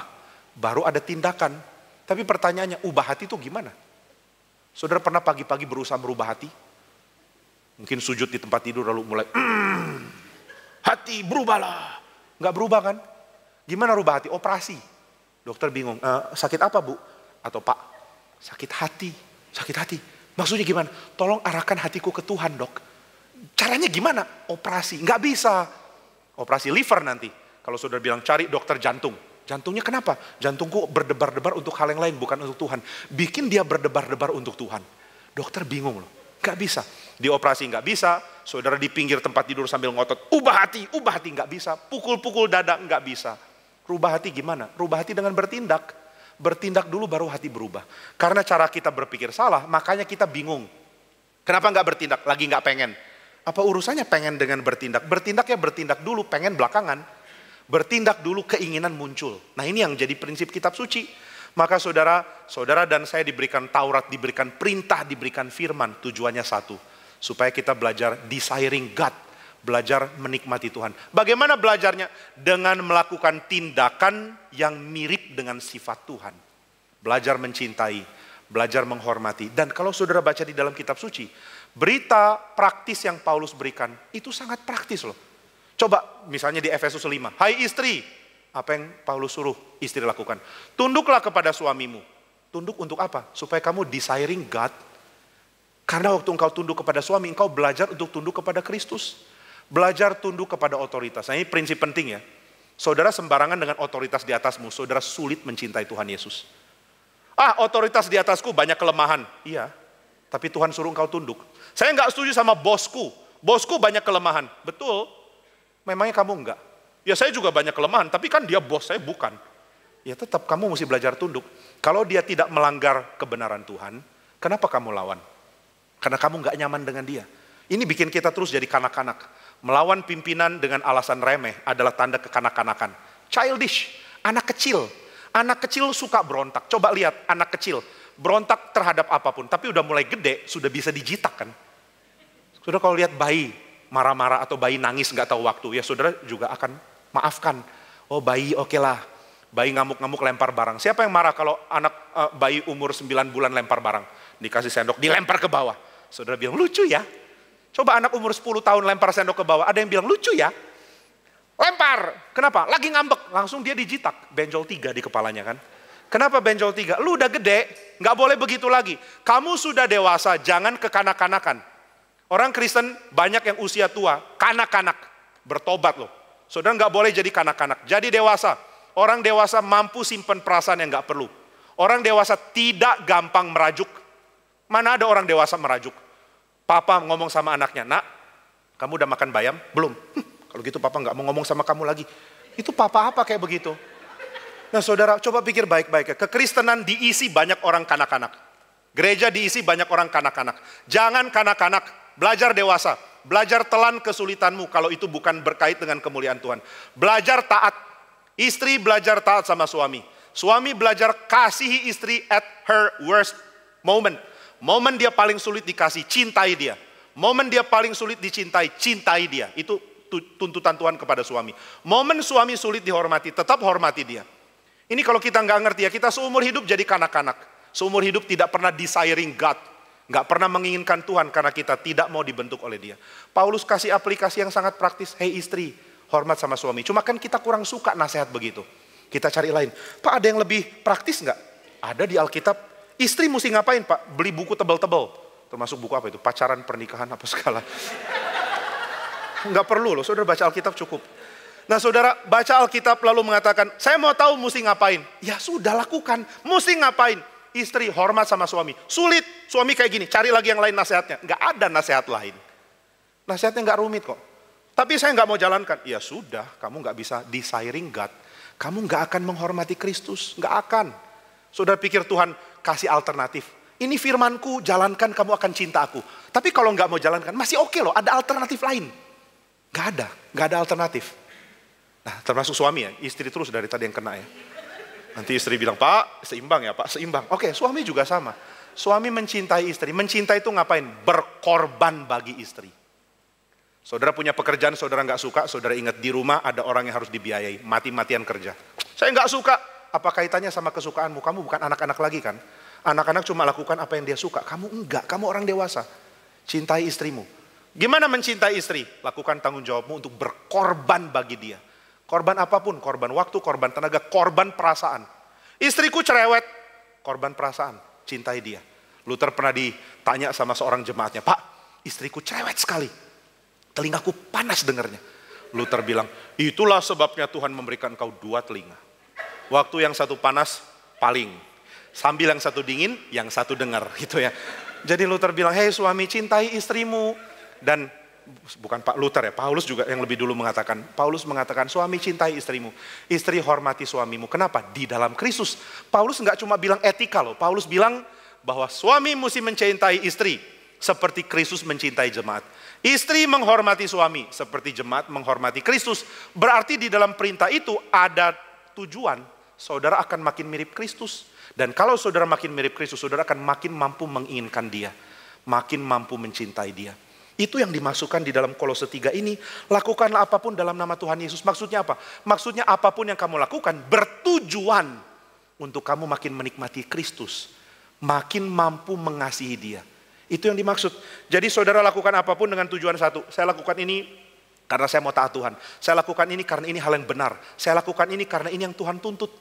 baru ada tindakan. Tapi pertanyaannya, ubah hati itu gimana? Saudara pernah pagi-pagi berusaha merubah hati? Mungkin sujud di tempat tidur lalu mulai, hati berubahlah. Nggak berubah kan? Gimana rubah hati? Operasi. Dokter bingung, sakit apa bu? Atau pak, sakit hati, sakit hati. Maksudnya gimana? Tolong arahkan hatiku ke Tuhan dok. Caranya gimana? Operasi. Nggak bisa. Operasi liver nanti. Kalau saudara bilang cari dokter jantung. Jantungnya kenapa? Jantungku berdebar-debar untuk hal yang lain, bukan untuk Tuhan. Bikin dia berdebar-debar untuk Tuhan. Dokter bingung loh. Nggak bisa. Dioperasi nggak bisa. Saudara di pinggir tempat tidur sambil ngotot. Ubah hati nggak bisa. Pukul-pukul dada nggak bisa. Rubah hati gimana? Rubah hati dengan bertindak. Bertindak dulu baru hati berubah. Karena cara kita berpikir salah, makanya kita bingung. Kenapa nggak bertindak? Lagi nggak pengen. Apa urusannya pengen dengan bertindak? Bertindak ya bertindak dulu, pengen belakangan. Bertindak dulu, keinginan muncul. Nah ini yang jadi prinsip kitab suci. Maka saudara dan saya diberikan Taurat, diberikan perintah, diberikan firman. Tujuannya satu, supaya kita belajar desiring God. Belajar menikmati Tuhan. Bagaimana belajarnya? Dengan melakukan tindakan yang mirip dengan sifat Tuhan. Belajar mencintai, belajar menghormati. Dan kalau saudara baca di dalam kitab suci, berita praktis yang Paulus berikan, itu sangat praktis loh. Coba misalnya di Efesus 5, hai istri, apa yang Paulus suruh istri lakukan? Tunduklah kepada suamimu. Tunduk untuk apa? Supaya kamu desiring God. Karena waktu engkau tunduk kepada suami, engkau belajar untuk tunduk kepada Kristus. Belajar tunduk kepada otoritas. Nah ini prinsip penting ya. Saudara sembarangan dengan otoritas di atasmu, saudara sulit mencintai Tuhan Yesus. Otoritas di atasku banyak kelemahan. Iya, tapi Tuhan suruh engkau tunduk. Saya nggak setuju sama bosku. Bosku banyak kelemahan. Betul, memangnya kamu enggak? Ya saya juga banyak kelemahan, tapi kan dia bos, saya bukan. Ya tetap kamu mesti belajar tunduk. Kalau dia tidak melanggar kebenaran Tuhan, kenapa kamu lawan? Karena kamu nggak nyaman dengan dia. Ini bikin kita terus jadi kanak-kanak. Melawan pimpinan dengan alasan remeh adalah tanda kekanak-kanakan. Childish, anak kecil. Anak kecil suka berontak. Coba lihat anak kecil, berontak terhadap apapun. Tapi udah mulai gede, sudah bisa dijitak kan. Saudara kalau lihat bayi marah-marah atau bayi nangis nggak tahu waktu, ya saudara juga akan maafkan. Oh bayi oke lah. Bayi ngamuk-ngamuk lempar barang. Siapa yang marah kalau anak bayi umur 9 bulan lempar barang? Dikasih sendok, dilempar ke bawah. Saudara bilang lucu ya. Coba anak umur 10 tahun lempar sendok ke bawah. Ada yang bilang lucu ya. Lempar. Kenapa? Lagi ngambek. Langsung dia dijitak. Benjol 3 di kepalanya kan. Kenapa benjol 3? Lu udah gede. Nggak boleh begitu lagi. Kamu sudah dewasa. Jangan kekanak-kanakan. Orang Kristen banyak yang usia tua. Kanak-kanak. Bertobat loh. Saudara nggak boleh jadi kanak-kanak. Jadi dewasa. Orang dewasa mampu simpan perasaan yang nggak perlu. Orang dewasa tidak gampang merajuk. Mana ada orang dewasa merajuk? Papa ngomong sama anaknya, nak, kamu udah makan bayam? Belum. Kalau gitu papa nggak mau ngomong sama kamu lagi. Itu papa apa kayak begitu? Nah saudara, coba pikir baik-baik ya. Kekristenan diisi banyak orang kanak-kanak. Gereja diisi banyak orang kanak-kanak. Jangan kanak-kanak, belajar dewasa. Belajar telan kesulitanmu kalau itu bukan berkait dengan kemuliaan Tuhan. Belajar taat. Istri belajar taat sama suami. Suami belajar kasihi istri at her worst moment. Momen dia paling sulit dikasih, cintai dia. Momen dia paling sulit dicintai, cintai dia. Itu tuntutan Tuhan kepada suami. Momen suami sulit dihormati, tetap hormati dia. Ini kalau kita nggak ngerti ya, kita seumur hidup jadi kanak-kanak. Seumur hidup tidak pernah desiring God. Nggak pernah menginginkan Tuhan karena kita tidak mau dibentuk oleh dia. Paulus kasih aplikasi yang sangat praktis. Hei istri, hormat sama suami. Cuma kan kita kurang suka nasihat begitu. Kita cari lain. Pak ada yang lebih praktis nggak? Ada di Alkitab. Istri mesti ngapain Pak? Beli buku tebal-tebal. Termasuk buku apa itu? Pacaran, pernikahan, apa segala. Nggak perlu loh, saudara baca Alkitab cukup. Nah saudara baca Alkitab lalu mengatakan, saya mau tahu mesti ngapain. Ya sudah lakukan, mesti ngapain. Istri hormat sama suami. Sulit, suami kayak gini, cari lagi yang lain nasihatnya. Nggak ada nasihat lain. Nasihatnya nggak rumit kok. Tapi saya nggak mau jalankan. Ya sudah, kamu nggak bisa desiring God. Kamu nggak akan menghormati Kristus, nggak akan. Saudara pikir Tuhan kasih alternatif. Ini firmanku, jalankan kamu akan cinta aku. Tapi kalau nggak mau jalankan, masih oke loh, ada alternatif lain. Nggak ada alternatif. Nah termasuk suami ya, istri terus dari tadi yang kena ya. Nanti istri bilang, Pak seimbang ya Pak, seimbang. Oke, suami juga sama. Suami mencintai istri, mencintai itu ngapain? Berkorban bagi istri. Saudara punya pekerjaan, saudara nggak suka, saudara ingat di rumah ada orang yang harus dibiayai, mati-matian kerja. Saya nggak suka, apa kaitannya sama kesukaanmu? Kamu bukan anak-anak lagi kan? Anak-anak cuma lakukan apa yang dia suka, kamu enggak, kamu orang dewasa. Cintai istrimu. Gimana mencintai istri? Lakukan tanggung jawabmu untuk berkorban bagi dia. Korban apapun, korban waktu, korban tenaga, korban perasaan. Istriku cerewet, korban perasaan, cintai dia. Luther pernah ditanya sama seorang jemaatnya, Pak, istriku cerewet sekali. Telingaku panas dengarnya. Luther bilang, itulah sebabnya Tuhan memberikan kau 2 telinga. Waktu yang satu panas, paling. Sambil yang satu dingin, yang satu dengar. Gitu ya. Jadi Luther bilang, hei suami cintai istrimu. Dan bukan Pak Luther ya, Paulus juga yang lebih dulu mengatakan. Paulus mengatakan, suami cintai istrimu. Istri hormati suamimu. Kenapa? Di dalam Kristus. Paulus nggak cuma bilang etika loh. Paulus bilang bahwa suami mesti mencintai istri. Seperti Kristus mencintai jemaat. Istri menghormati suami. Seperti jemaat menghormati Kristus. Berarti di dalam perintah itu ada tujuan. Saudara akan makin mirip Kristus. Dan kalau saudara makin mirip Kristus, saudara akan makin mampu menginginkan dia. Makin mampu mencintai dia. Itu yang dimasukkan di dalam Kolose 3 ini. Lakukanlah apapun dalam nama Tuhan Yesus. Maksudnya apa? Maksudnya apapun yang kamu lakukan bertujuan untuk kamu makin menikmati Kristus. Makin mampu mengasihi dia. Itu yang dimaksud. Jadi saudara lakukan apapun dengan tujuan satu. Saya lakukan ini karena saya mau taat Tuhan. Saya lakukan ini karena ini hal yang benar. Saya lakukan ini karena ini yang Tuhan tuntut.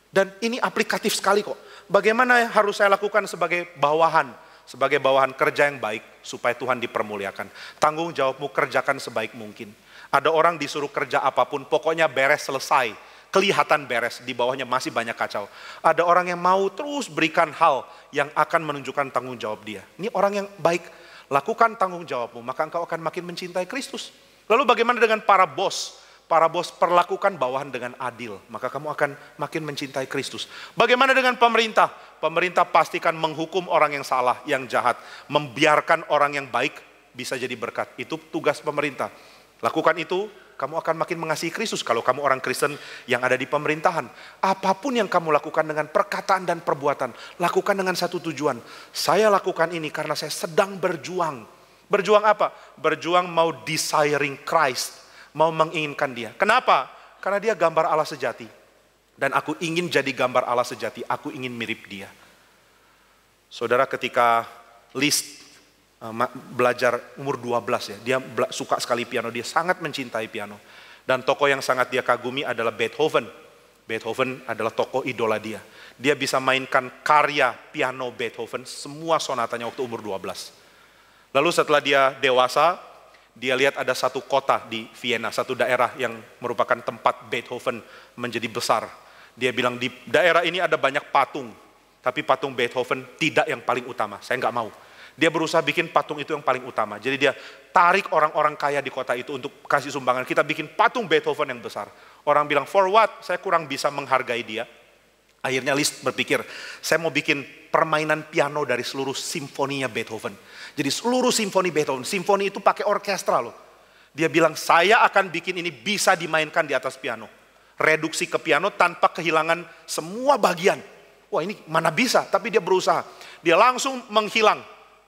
Dan ini aplikatif sekali kok. Bagaimana harus saya lakukan sebagai bawahan? Sebagai bawahan kerja yang baik supaya Tuhan dipermuliakan. Tanggung jawabmu kerjakan sebaik mungkin. Ada orang disuruh kerja apapun, pokoknya beres selesai. kelihatan beres, di bawahnya masih banyak kacau. Ada orang yang mau terus berikan hal yang akan menunjukkan tanggung jawab dia. Ini orang yang baik, lakukan tanggung jawabmu, maka engkau akan makin mencintai Kristus. Lalu bagaimana dengan para bos? Para bos, perlakukan bawahan dengan adil, maka kamu akan makin mencintai Kristus. Bagaimana dengan pemerintah? Pemerintah pastikan menghukum orang yang salah, yang jahat, membiarkan orang yang baik bisa jadi berkat. Itu tugas pemerintah. Lakukan itu, kamu akan makin mengasihi Kristus. Kalau kamu orang Kristen yang ada di pemerintahan, apapun yang kamu lakukan dengan perkataan dan perbuatan, lakukan dengan satu tujuan. Saya lakukan ini karena saya sedang berjuang. Berjuang apa? Berjuang mau desiring Christ, mau menginginkan dia. Kenapa? Karena dia gambar Allah sejati. Dan aku ingin jadi gambar Allah sejati, aku ingin mirip dia. Saudara, ketika Liszt belajar umur 12 ya, dia suka sekali piano, dia sangat mencintai piano. Dan tokoh yang sangat dia kagumi adalah Beethoven. Beethoven adalah tokoh idola dia. Dia bisa mainkan karya piano Beethoven, semua sonatanya waktu umur 12. Lalu setelah dia dewasa, dia lihat ada satu kota di Vienna, satu daerah yang merupakan tempat Beethoven menjadi besar. Dia bilang di daerah ini ada banyak patung, tapi patung Beethoven tidak yang paling utama, saya nggak mau. Dia berusaha bikin patung itu yang paling utama. Jadi dia tarik orang-orang kaya di kota itu untuk kasih sumbangan. Kita bikin patung Beethoven yang besar. Orang bilang, for what? Saya kurang bisa menghargai dia. Akhirnya Liszt berpikir, saya mau bikin permainan piano dari seluruh simfoninya Beethoven. Jadi seluruh simfoni Beethoven, simfoni itu pakai orkestra loh. Dia bilang, saya akan bikin ini bisa dimainkan di atas piano. Reduksi ke piano tanpa kehilangan semua bagian. Wah, ini mana bisa, tapi dia berusaha. Dia langsung menghilang,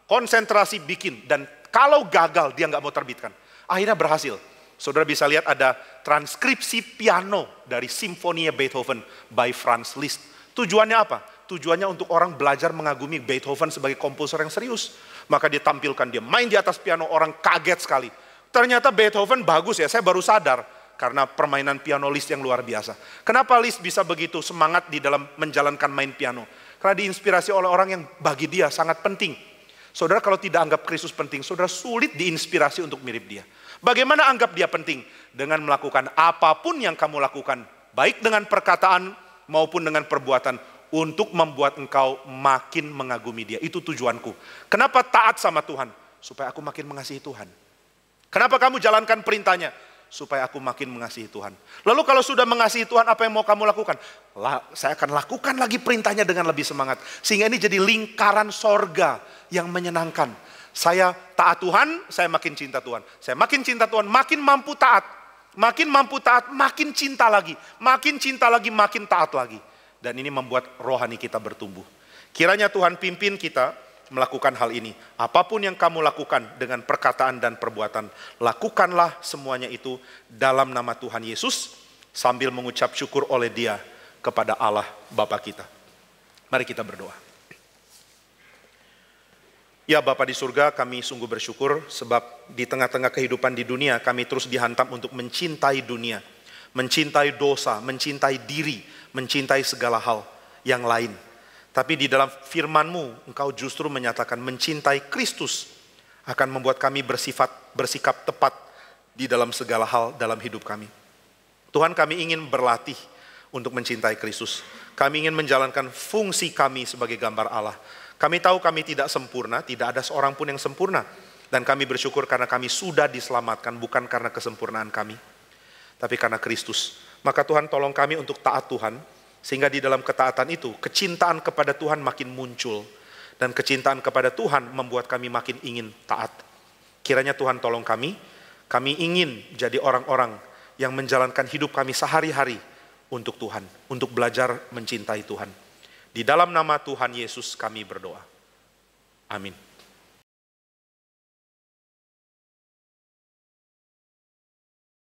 konsentrasi bikin, dan kalau gagal dia nggak mau terbitkan. Akhirnya berhasil. Saudara bisa lihat ada transkripsi piano dari simfoninya Beethoven by Franz Liszt. Tujuannya apa? Tujuannya untuk orang belajar mengagumi Beethoven sebagai komposer yang serius. Maka dia tampilkan, dia main di atas piano, orang kaget sekali. Ternyata Beethoven bagus ya, saya baru sadar. Karena permainan piano Liszt yang luar biasa. Kenapa Liszt bisa begitu semangat di dalam menjalankan main piano? Karena diinspirasi oleh orang yang bagi dia sangat penting. Saudara kalau tidak anggap Kristus penting, saudara sulit diinspirasi untuk mirip dia. Bagaimana anggap dia penting? Dengan melakukan apapun yang kamu lakukan, baik dengan perkataan maupun dengan perbuatan, untuk membuat engkau makin mengagumi dia. Itu tujuanku. Kenapa taat sama Tuhan? Supaya aku makin mengasihi Tuhan. Kenapa kamu jalankan perintahnya? Supaya aku makin mengasihi Tuhan. Lalu kalau sudah mengasihi Tuhan, apa yang mau kamu lakukan? Saya akan lakukan lagi perintahnya dengan lebih semangat. Sehingga ini jadi lingkaran sorga yang menyenangkan. Saya taat Tuhan, saya makin cinta Tuhan. Saya makin cinta Tuhan, makin mampu taat. Makin mampu taat, makin cinta lagi. Makin cinta lagi, makin taat lagi. Dan ini membuat rohani kita bertumbuh. Kiranya Tuhan pimpin kita melakukan hal ini. Apapun yang kamu lakukan dengan perkataan dan perbuatan, lakukanlah semuanya itu dalam nama Tuhan Yesus, sambil mengucap syukur oleh Dia kepada Allah Bapa kita. Mari kita berdoa. Ya Bapa di surga, kami sungguh bersyukur sebab di tengah-tengah kehidupan di dunia kami terus dihantam untuk mencintai dunia, mencintai dosa, mencintai diri, mencintai segala hal yang lain. Tapi di dalam firman-Mu, Engkau justru menyatakan mencintai Kristus akan membuat kami bersikap tepat di dalam segala hal dalam hidup kami. Tuhan, kami ingin berlatih untuk mencintai Kristus. Kami ingin menjalankan fungsi kami sebagai gambar Allah. Kami tahu kami tidak sempurna, tidak ada seorang pun yang sempurna. Dan kami bersyukur karena kami sudah diselamatkan, bukan karena kesempurnaan kami, tapi karena Kristus. Maka Tuhan tolong kami untuk taat Tuhan, sehingga di dalam ketaatan itu, kecintaan kepada Tuhan makin muncul. Dan kecintaan kepada Tuhan membuat kami makin ingin taat. Kiranya Tuhan tolong kami ingin jadi orang-orang yang menjalankan hidup kami sehari-hari untuk Tuhan. Untuk belajar mencintai Tuhan. Di dalam nama Tuhan Yesus kami berdoa. Amin.